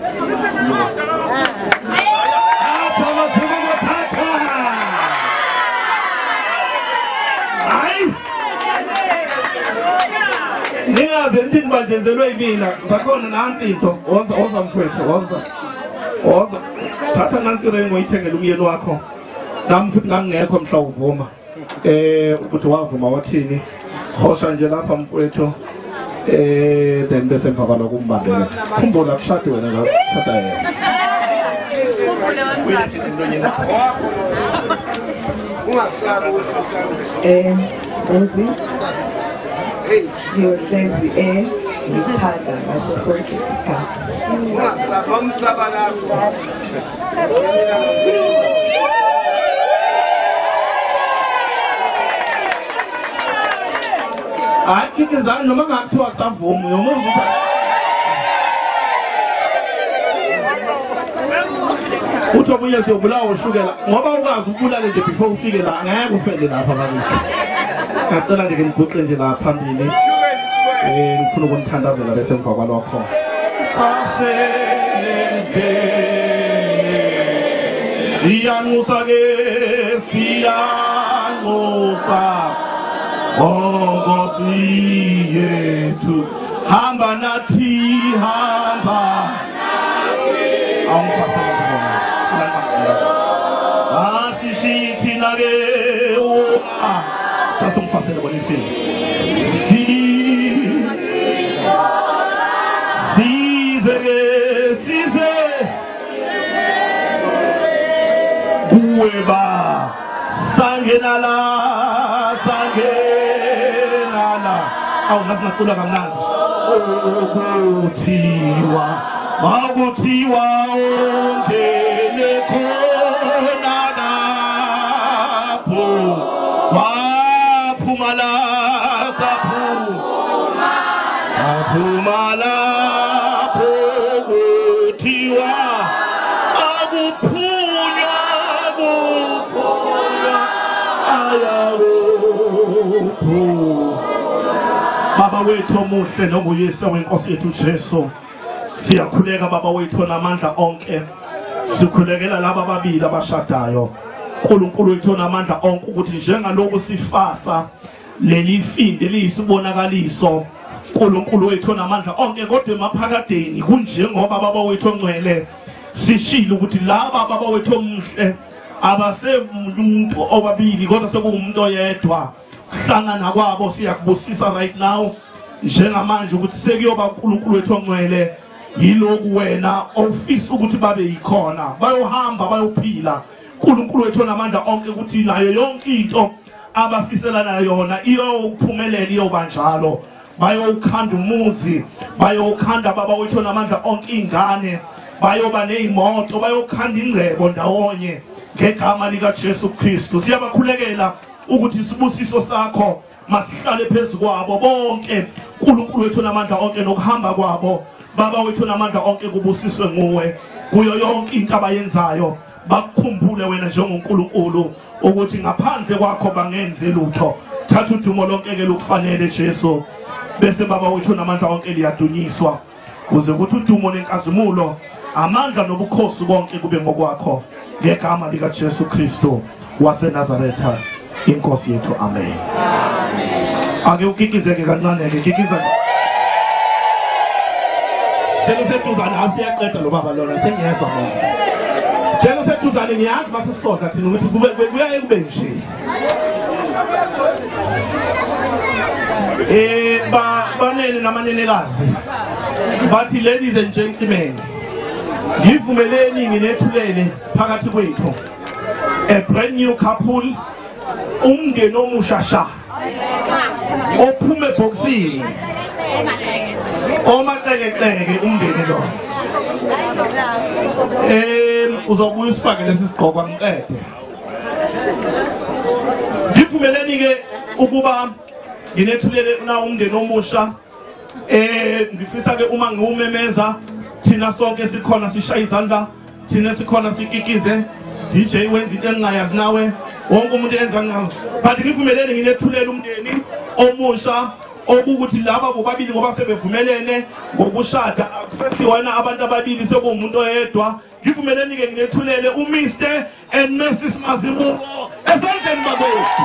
ningaze nithi nibanjezelwe yimina zakhona nansi into woza mfowethu woza thatha nansi irengo uyithengele umyeni wakho nami futhi ngangekho mhla uvuma ukuthi wavuma wathini hosha nje lapha mfowethu then bese emva kwalokho umbambele khumbula kushade wena la shada yena Enzi ngiyohlezi ngithanda ngaso sonke isikhathi ayikizana noma ngakuthiwa kusavuma uyomuzwa uthi omunye siyobulawa ushukela ngoba ukwazi ukubulala nje before ufike la ngeke ufende lapha bakithi ngacela nje ngiguqe nje la phambili ngifuna ukunithandazela bese emva kwalokho siyanxusa ke siyanxusa Nkosi yethu hamba nathi hamba asishithi nake sasumphasela bona ifini size kuweba sangena la awu nasingacula kamnandi makuthiwa ongene khona lapho waphuma la saphuma lapho kuthiwa akuphunywa Baba wethu omuhle nobuyise wenkosi yethu Jesu siyakhuleka baba wethu namandla onke sikhulekela laba babili abashadayo uNkulunkulu wethu namandla onke ukuthi njengaloku sifasa leli finde liyisibonakaliso uNkulunkulu wethu namandla onke kodwa emaphakadeni kunjengoba baba wethu ongcwele sishilo ukuthi laba baba wethu omuhle abasemuntu obabili kodwa sekuumuntu oyedwa hlangana kwabo siyakubusisa right now njengamanje ukuthi sekuyoba uNkulunkulu wethu ongcwele yiloku wena ofisa ukuthi babe yikhona bayohamba bayophila uNkulunkulu wethu namandla onke ukuthi nayo yonke into abafiselana yona iyophumelela iyobanjalo bayowukhanda umuzi, bayowukhanda baba wethu namandla onke ingane, bayoba nezimoto, bayokhanda ingcebo ndawonye ngegama lika Jesu Kristu. Siyabakhulekela ukuthi isibusiso sakho masihlale phezulu kwabo bonke, uNkulunkulu wethu namandla onke nokuhamba kwabo, baba wethu namandla onke kubusiswe nguwe kuyo yonke into abayenzayo. Bakukhumbule wena njengoNkulunkulu ukuthi ngaphandle kwakho bangenze lutho. Thatha udumo lonke ke lukufanele Jesu, bese baba wethu namandla onke liyadunyiswa kuze ukuthi udumo nenkazimulo, amandla nobukhosi bonke kube ngokwakho ngegama lika Jesu Kristu waseNazaretha inkosi yethu. Amen. Ake ukikizeke kancane ke, kikiza. Sekusethuzane asiyaqeda lo baba lona sengiyezwa mina. Sekusethuzane ngiyazi masisonta thina ukuthi kuyaye kube nje. Banene namanenekazi bathi ladies and gentlemen, ngivumeleni nginethulele phakathi kwethu a brand new couple, umndeni omushasha ophume eboxini, omaqekeke umndeni lo. Uzobuya usifake lesi sigqoko ngiqede. Ngivumeleni ke ukuba nginethulele na umndeni omusha. Ngifisa ke uma ngiwumemeza thina sonke sikhona sishaya izandla, thina sikhona sikikize, DJ wenza into engingayazi nawe, wonke umuntu enza ngawo. But ngivumeleni nginethulele umndeni omusha okuthi laba bobabili ngoba sebevumelene ngokushada, akusesiwana abantu ababili sekumuntu oyedwa. Ngivumeleni ke nginethulele uMr&Mrs Mazibuko esandleni bakwethu.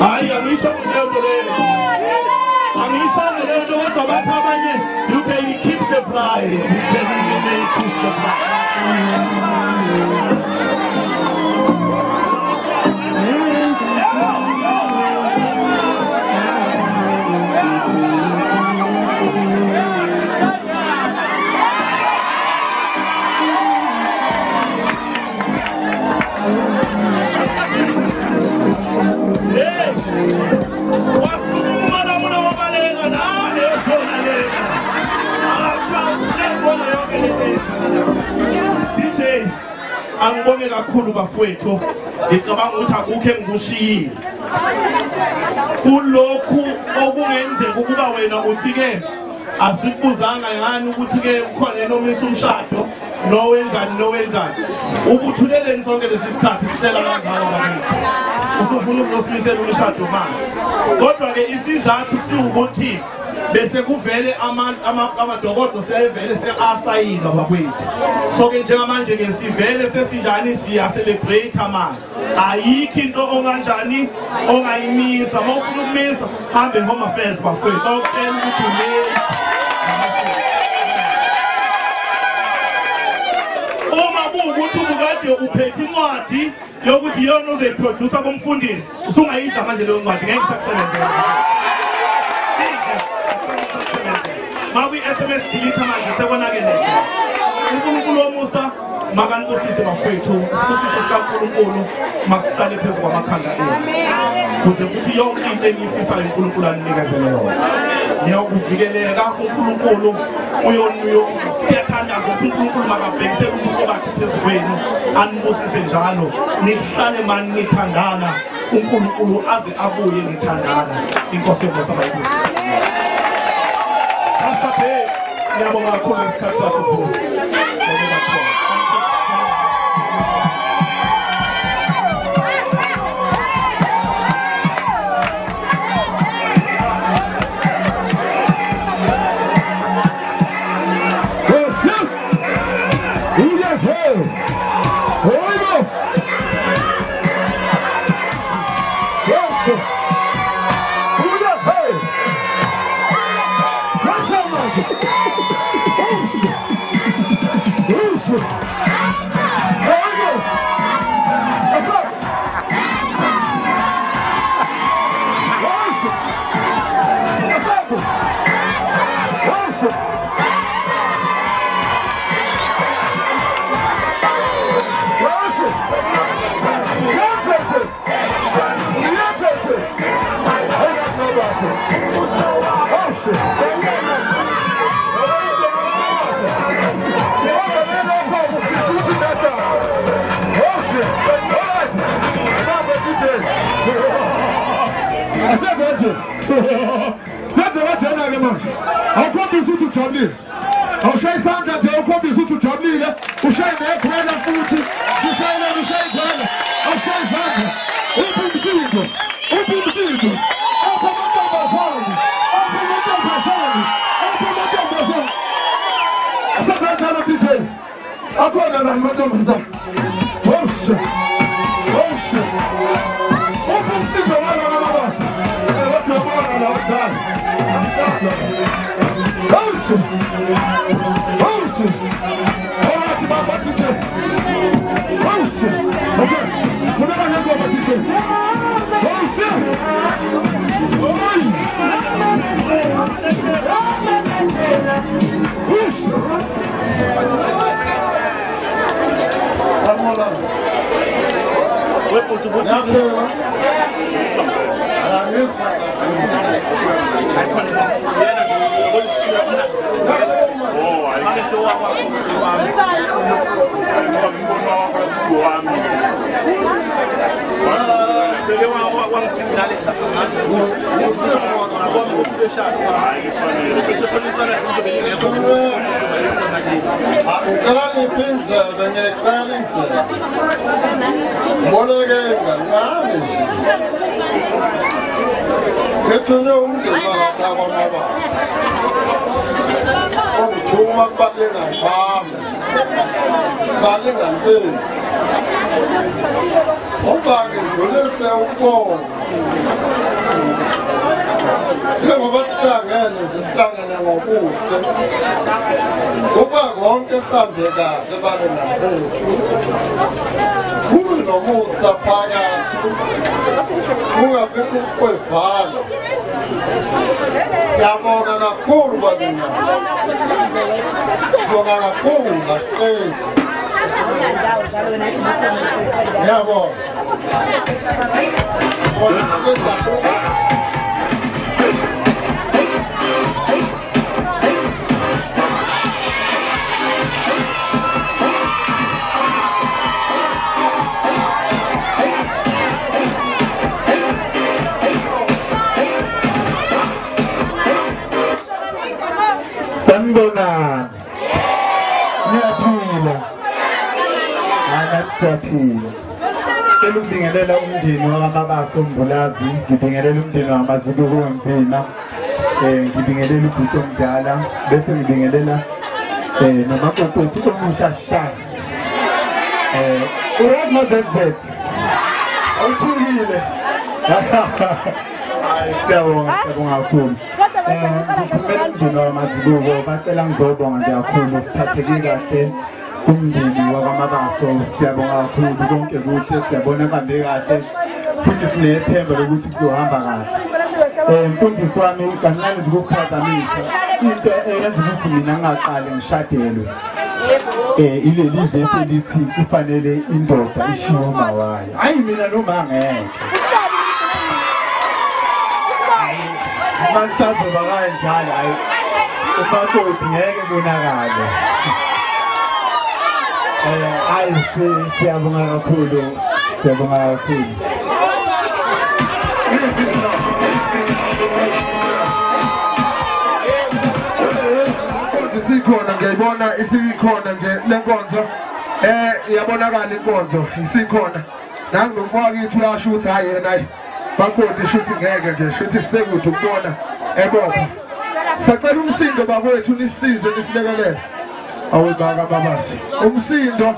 Hayi angisho lento leyo. Angisho lento kodwa bathi abanye you can kiss the bride. You can kiss the bride. Angibonge kakhulu bafowethu, ngicabanga ukuthi akukho engikushiyile kulokhu okungenzeka ukuba wena uthi ke asikubuzanga ngani ukuthi ke ukhona nomisa umshado nowenzani ukuthuleleni sonke lesi sikhathi sihlela kanjalo bakithi usufuna ukusimisela umshado manje. Kodwa ke isizathu siwukuthi bese kuvele amadokodo sevele seasayina bakwethu. So ke njengamanje ke sivele sesinjani siya celebrate manje. Ayikho into onganjani ongayimisa, mawufuna ukumisa hambe home affairs bakwethu okutshela ukuthi ulate. Uma kuwukuthi ubukade uphethe incwadi yokuthi yona uzoyiproducer komfundisi, usungayidla manje leyo ncwadi ngeke sakusebenzela. Mawi SMS delete manje sekonakele. uNkulunkulu omusa makanibusise bafowethu, isibusiso sikaNkulunkulu masihlale phezulu kwamakhanda ethu kuze kuthi yonke into engiyifisayo uNkulunkulu anikezele yona. Ngiyakuvikeleka uNkulunkulu uyonuyo, siyathandaza ukuthi uNkulunkulu makabhekise ubuso bakhe phezulu kwenu, anibusise njalo nihlale mani nithandana, uNkulunkulu aze abuye nithandana. Inkosi yobusisa bayibusise. Ngiyabonga kakhulu ngesikhathi sakho. Yes, Senze kanjena ke manje. Awukhombisa ukuthi ujabulile. Awushaye isandla nje ukhombisa ukuthi ujabulile. Ushaye nekhwela futhi. Ushayele ushayele. Awushaye isandla. Ubumsindo. Ubumsindo. Apha amantombazane. Apha amantombazane. Apha amantombazane. Asakhangala DJ. Akhona la amantombazane. Osho. Osho. Ubumsindo wala baba. Wathi wabona la udala. Osho. Osho. Alright baba DJ. Osho. Okay. Kuna bana kwa DJ. Osho. Oi. Osho. Samola. Wepo tubuti. Sanibonani. Ngiyaphila. Siyaphila. Ngicela ukubingelela umndeni wakaMabaso Mbulazi, ngibingelela umndeni wamaZibuko wemfina, ngibingelela ubhuti omdala, bese ngibingelela nomakoti omusha shaka. Uright Mazibuko. Awuphilile. Siyabonga kakhulu. Umndeni wamaZibuko bacela ngizobonga kakhulu, siphatheke kahle. Umndeni wakaMabaso siyabonga kakhulu, konke kuhle, siyabona kambe kahle futhi sinethemba lokuthi kuzohamba kahle. Mfundisi wami kancane nje ukukhazamisa into eyenza ukuthi mina ngingaqali ngishadelwe. Ileli zethu lithi kufanele indoda ishiwe umawayo. Hayi mina noma ngeke. Masazoba kanjalo hayi. Umakoti ngeke kunakale. Siyabonga kakhulu. Siyabonga kakhulu. Isikhona ngiyibona isikhona nje lenkonzo iyabonakala inkonzo isikhona nangu nomwakithi uyasho ukuthi hayi yena bakoti shuthi ngeke nje shuthi sekude ukubona ebopha sacela umsindo bakwethu nisize nisilekelele awubaka babasi umsindo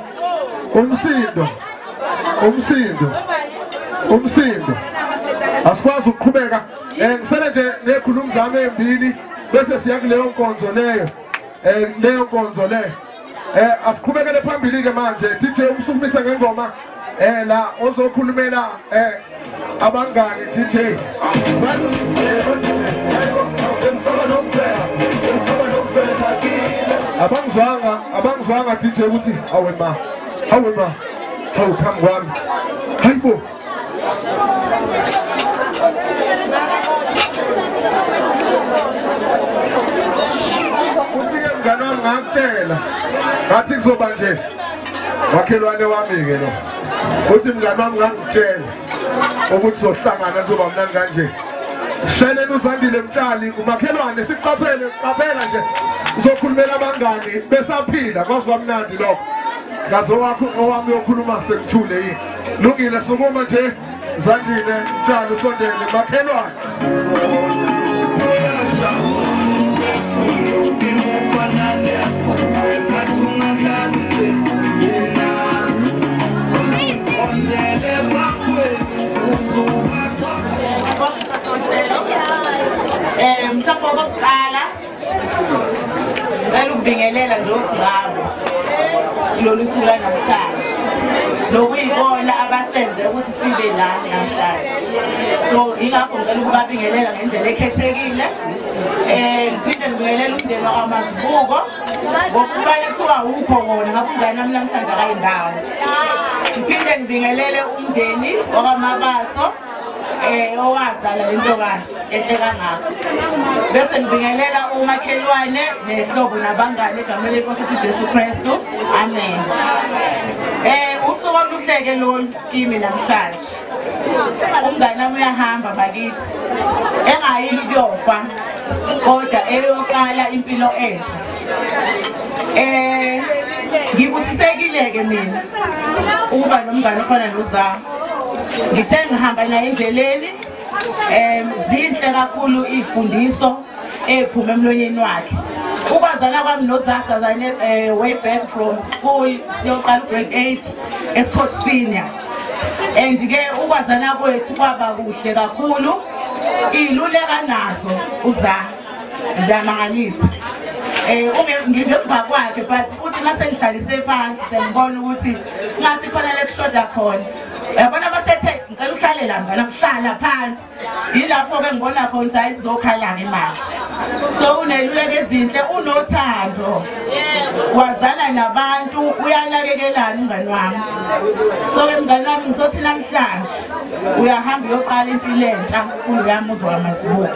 asikwazi ukuqhubeka ngisele nje nekhuluma zami embili bese siya kuleyo nkonzo leyo leyo nkonzo leyo asiqhubekele phambili ke manje DJ umsukumisa ngengoma la ozokhulumela abangani DJ abangizwanga DJ ukuthi awe ma awukhamba kwami hayibo ngakutela ngathi kuzoba nje wakhelwane wami ke lo uthi mngani wami ngangitshela ukuthi sohlangana kuzoba mnandi kanje Sheleni uzandile mtshali umakhelwane siqaphele qaphela nje uzokhulumela abangani besaphila kwazi kwamnandi lokho ngazo wakho owami yokhuluma sekuthule yini lungile sokuma nje zandile mtshali usondele makhelwane mhlawumbe okokuqala ngicela ukubingelela nje osigabo kulolu suku lanamhlanje nokuyibona abasenze ukuthi sibe la namhlanje so ingakho ngicela ukubabingelela ngendlela ekhethekile ngiphinde ngibingelela umndeni wakwaMazibuko ngokuba ethiwa ukho wona ngakho umngane wami namhlanje akayindawo ngiphinde ngibingelele umndeni wakwaMabaso owazala lentokazi enhle kangaka bese ngibingelela umakhelwane nehlobo nabangane egameni lenkosi uJesu Kristu amen usuku oluhleke lolu kimi namhlanje umngane wami uyahamba bakithi engayili kuyofa kodwa eyoqala impilo entsha ngibusisekile-ke mina ukuba nomngane ofana noZama ngithe ngihamba naye endleleni zinhle kakhulu izifundiso ephuma emlonyeni wakhe ukwazana kwami noZama way back from school siyoqala grade 8 eSport Senior and-ke ukwazana kwethu kwaba kuhle kakhulu iluleka nazo uZama ziyamangalisa nginemva kwakhe but uthi mase ngihlalise phansi sengibona ukuthi ngathi khona lekushoda khona yabona basethe ngicela uhlale la mngane mhlala phansi yilapho-ke ngibona khona ukuthi hayi sizokhala-ke manje so uneluleko ezinhle unothando wazana nabantu uyanakekelana umngane wami so-ke mngane wami ngizothi namhlanje uyahamba uyoqala impilo entsha kulo yami uzwa amazibuko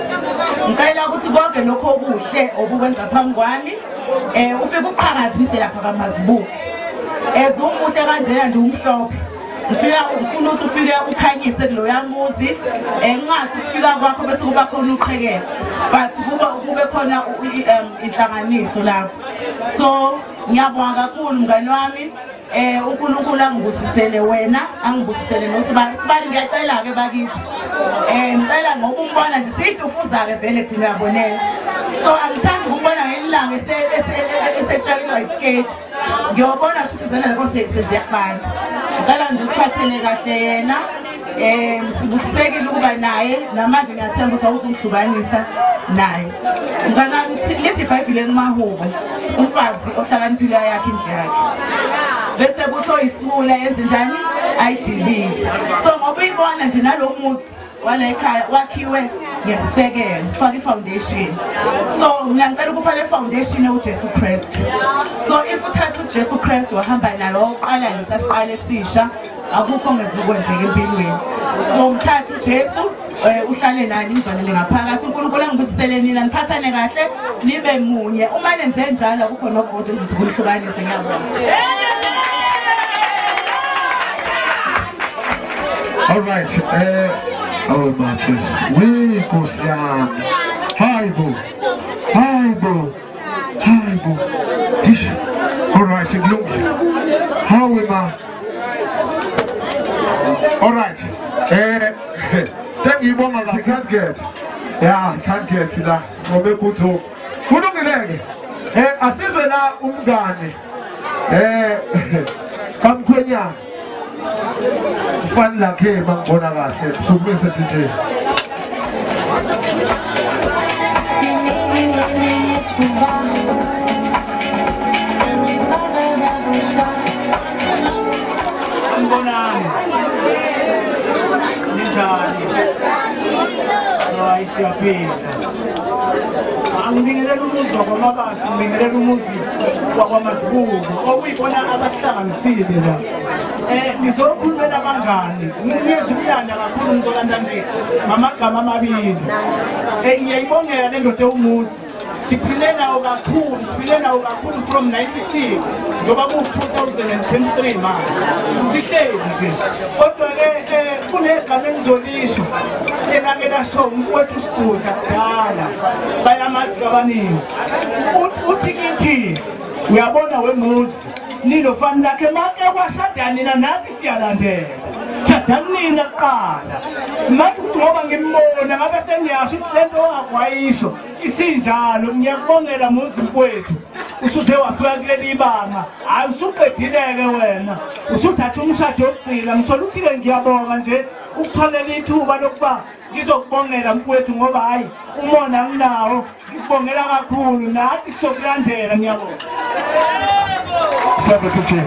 ngicela ukuthi konke lokho okuhle obukwenza phambi kwami ufike uqhakazise lapha kaMazibuko umuhle kanjena nje umhlophe ngifuna ukuthi ufike ukhanyise kulo yamuzi ngathi ukufika kwakho bese kuba khona uqhekeko but kube khona inhlanganiso lapho so ngiyabonga kakhulu mngane wami uNkulunkulu angibusisele wena angibusisele noSibali Sibali ngiyacela-ke bakithi ngicela ngoba umbona nje siyidufuza-ke vele thina uyabonela so angithandi ukubona ngelilanga esetshalelwa isiketi ngiyobona futhi zena lekho seziyakubanda ngicela nje siphathele kahle yena sibusisekile ukuba naye namanje ngiyathemba ukuthi awuzumhlukanisa naye mnganami lithi iBhayibheli eNumahubo umfazi ohlakaniphile yakhe indlu yakhe bese kuthiwa isimula yenze njani ayidilize so ngoba uyibona nje nalo muzi wala ekhaya wakhiwe ngesisekelo kufaka i-foundation so mina ngicela ukupha le foundation uJesu Kristu so if uthatha uJesu Kristu wahamba naye waqala lesasiqala esisha akukho ongezukwenzeka empilweni so mthatha uJesu uhlale naye nimvalele ngaphakathi uNkulunkulu angibusisele nina niphathane kahle nibe munye uma nenze njalo akukho nobhodo ezizokuhlukanisa ngiyabona. All right, oh my goodness, we go Siam. Hi, boo. Hi, boo. Hi, boo. All right, look. How am I? All right. Thank you, Mama. I can't get. Yeah, I can't get that. Mobe kuto. Kuno milenge. Asizwe na umgani. Kamkwenya. Fan lakhe mangibona kahle sokumise DJ Mbonani njani ayisiyaphisa angibingelela umuzi wakwaMabasi ngibingelela umuzi wakwaMazibuko okuyibona abasihlanganisile la ngizokhulumela abangani ngiyezulanda kakhulu ngizolanda nje ngamagama amabili ngiyayibongela le ndoda ewumuzi siphile nawo kakhulu from 96 ngoba ku 2023 manje sihleli nje kodwa ke negama engizolisho elake lasho umfowethu uSibuza kudala bayamazi abaningi uthi kithi uyabona wemuzi nilo fani lakhe make kwashada nina nathi siyalandela sadanina qala mathi ngoba ngimbona ngabe seniyasho lento ongaqwayisho isinjalo ngiyakubongela muzi mfowethu usuthe wafika kuleli ibanga hayi usuqedileke wena usuthatha umshado wokugcina ngisho ukuthi-ke ngiyabonga nje ukutholela ithuba lokuba ngizokubongela mfowethu ngoba hayi umona nginawo ngikubongela kakhulu nathi sizokulandela ngiyabonga Sabe por quê?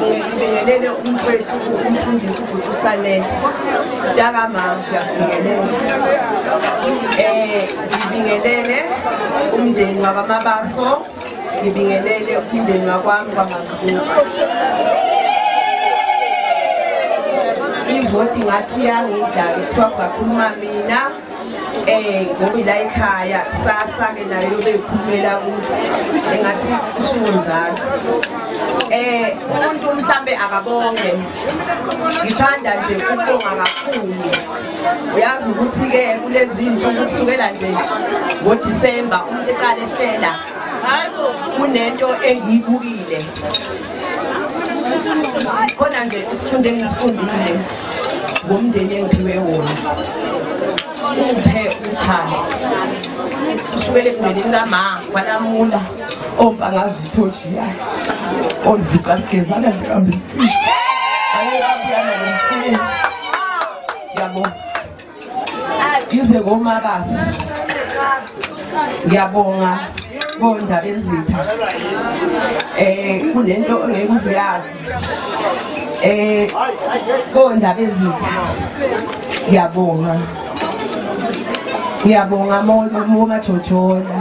Ngibingelele umfowethu umfundisi uButusalele Dakamama ngibingelele umndeni wakamabaso ngibingelele umndeni wakwami kwaMazibuko ivoti ngathi yangidla kuthiwa kuzakhuluma mina ngoba ila ekhaya kusasa ke nayo yobe ikhulumela kude engathi kusho njalo umuntu mhlambe akabonge ngithanda nje ukubonga kakhulu uyazi ukuthi ke kulezi insuku kusukela nje ngoDisemba umuntu eqala ehlela kunento engiyibukile khona nje isifundo engisifundile ngomndeni engiphiwe wona uphe uthando kusukele kumndeni kamama kwanamula ompangazithoji yakhe olvica ligezana ngihambisi ayekabuyana nomfini yabo ize ngomabasi ngiyabonga bondaba ezitha kunento engeke uyazi bondaba ezitha ngiyabonga moma Jojola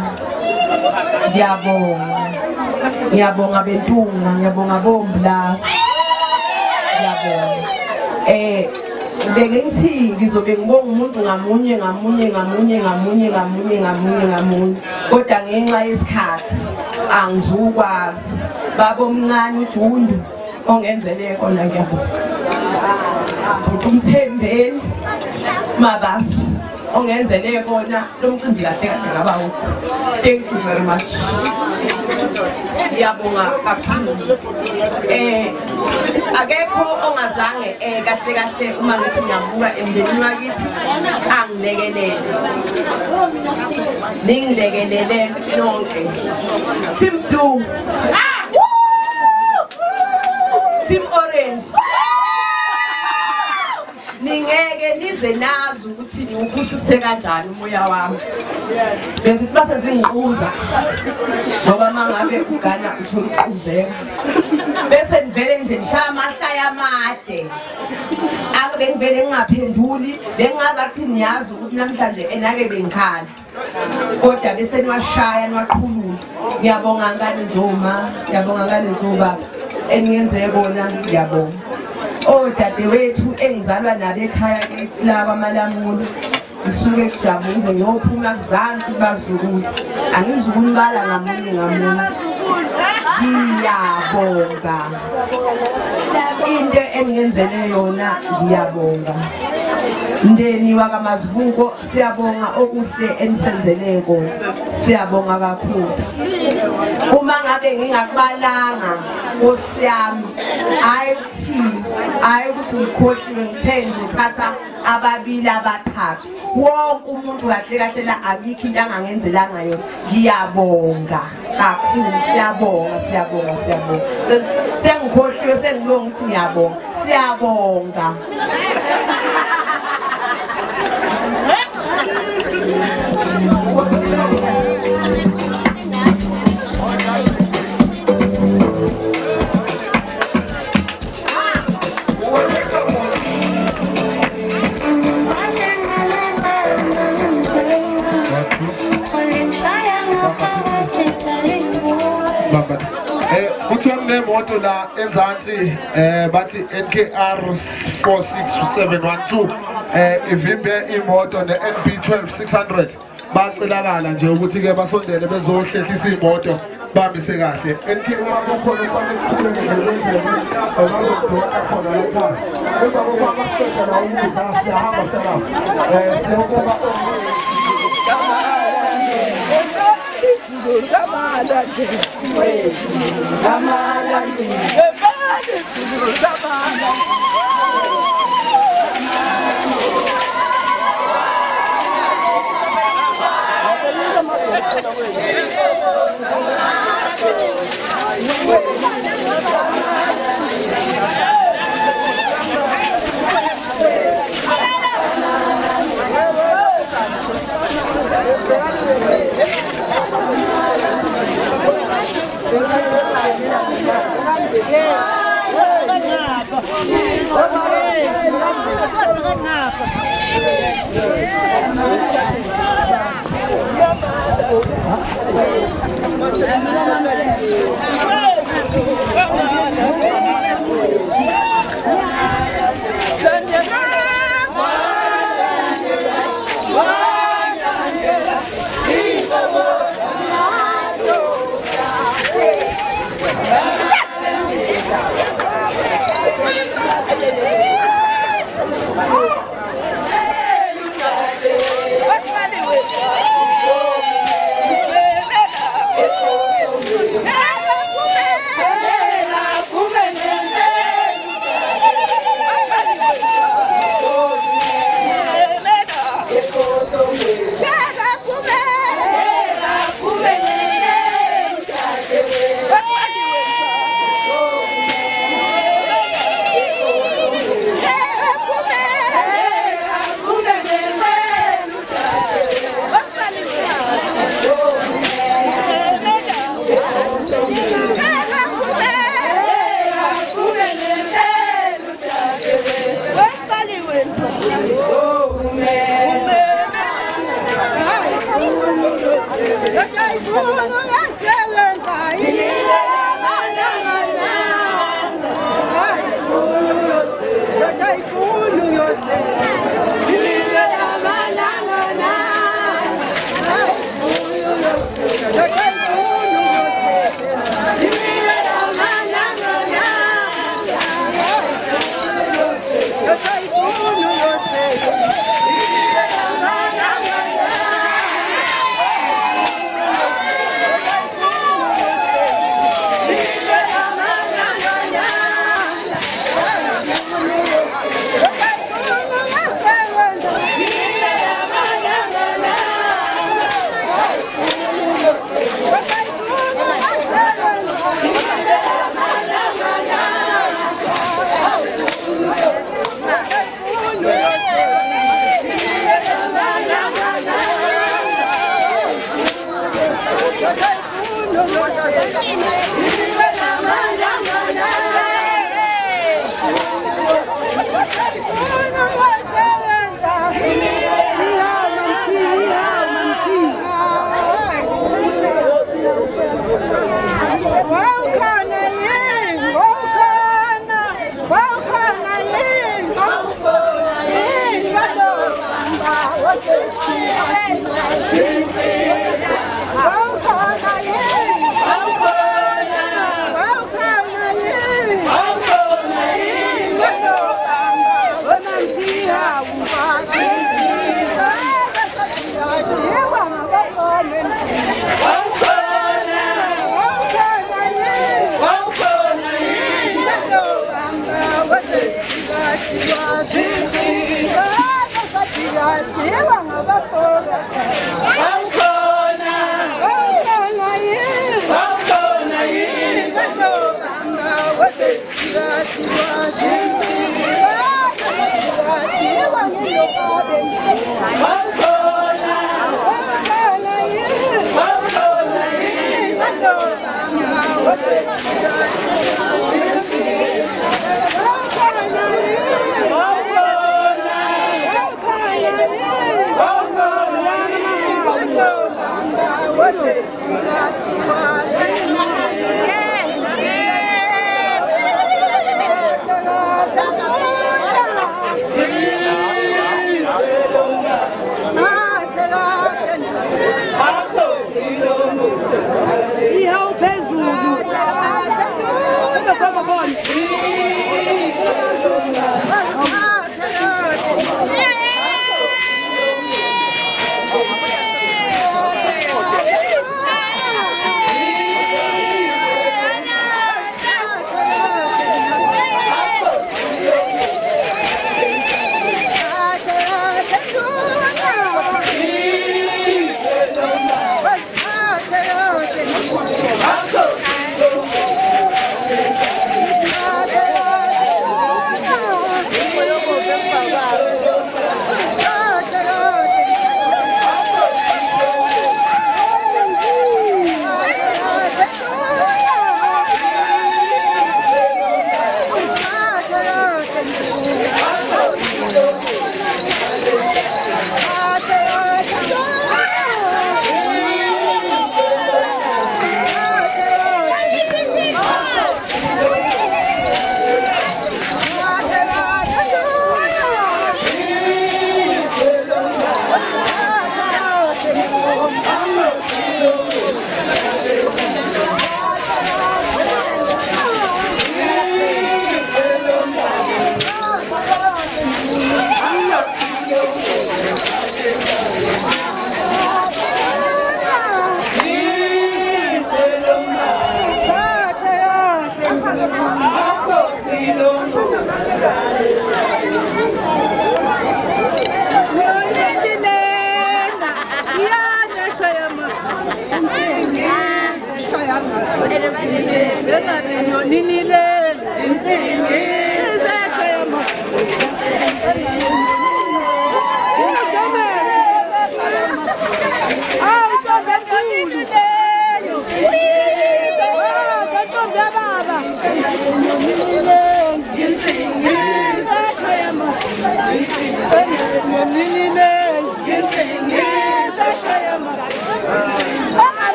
ngiyabonga bentunga ngiyabonga bomblasi ngiyabonga ngithi ngizobe ngibonga umuntu ngamunye kodwa ngenxa yesikhathi angizukwazi baba omncane uJundu ongenzele kona ngiyabonga uMthembeni Mabaso ongenzele kona lo mcimbi kahle ngaba wukho. Thank you very much. Ngiyabonga kakhulu. Akekho ongazange kahle uma ngithi ngiyabuka emndenini wakithi angilekelele. Ningilekelele nonke. Team Blue. Team Orange. Ningeke nize nazi ukuthi niwuphusise kanjani umoya wami. Bese base zingibuza ngoba mangabe ugana uthola bese nivele nje nishaya amahlaya amade. Ake ngivele ngingaphenduli bengazathi niyazi ukuthi namhlanje enake bengikhala. Kodwa bese niwashaya niwaqhulula. Ngiyabonga ngane zoba eniyenze bona ngiyabonga. Dadewethu engizalwa nabo ekhaya kithi la kwaMalamula ngisuke kujabuze ngiyophuma kuzansi bazukulu angizukunibala ngamunye ngiyabonga into engenzele yona ngiyabonga mndeni wakaMazibuko siyabonga okuhle enisenzele kona siyabonga kakhulu uma ngabe ngingakubalanga Nkosi yami hayi ukuthi ngikhohliwe ngithe ngithatha ababili abathathu wonke umuntu kahle kahle la akikho into angangenzelanga yona ngiyabonga kakhulu siyabonga sengikhohliwe sengilonga ukuthi ngiyabonga siyabonga Moto la enzansi bathi NKR 46712 ivimbe imoto ne NB 12600 bacelakala nje ukuthi ke basondele bezohlehlisa imoto bamise kahle NK uma kukhona kufanele ukwenza abazodwa khona lapha emva kokuba baqeda la umuza siyahamba siyahamba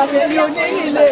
Family,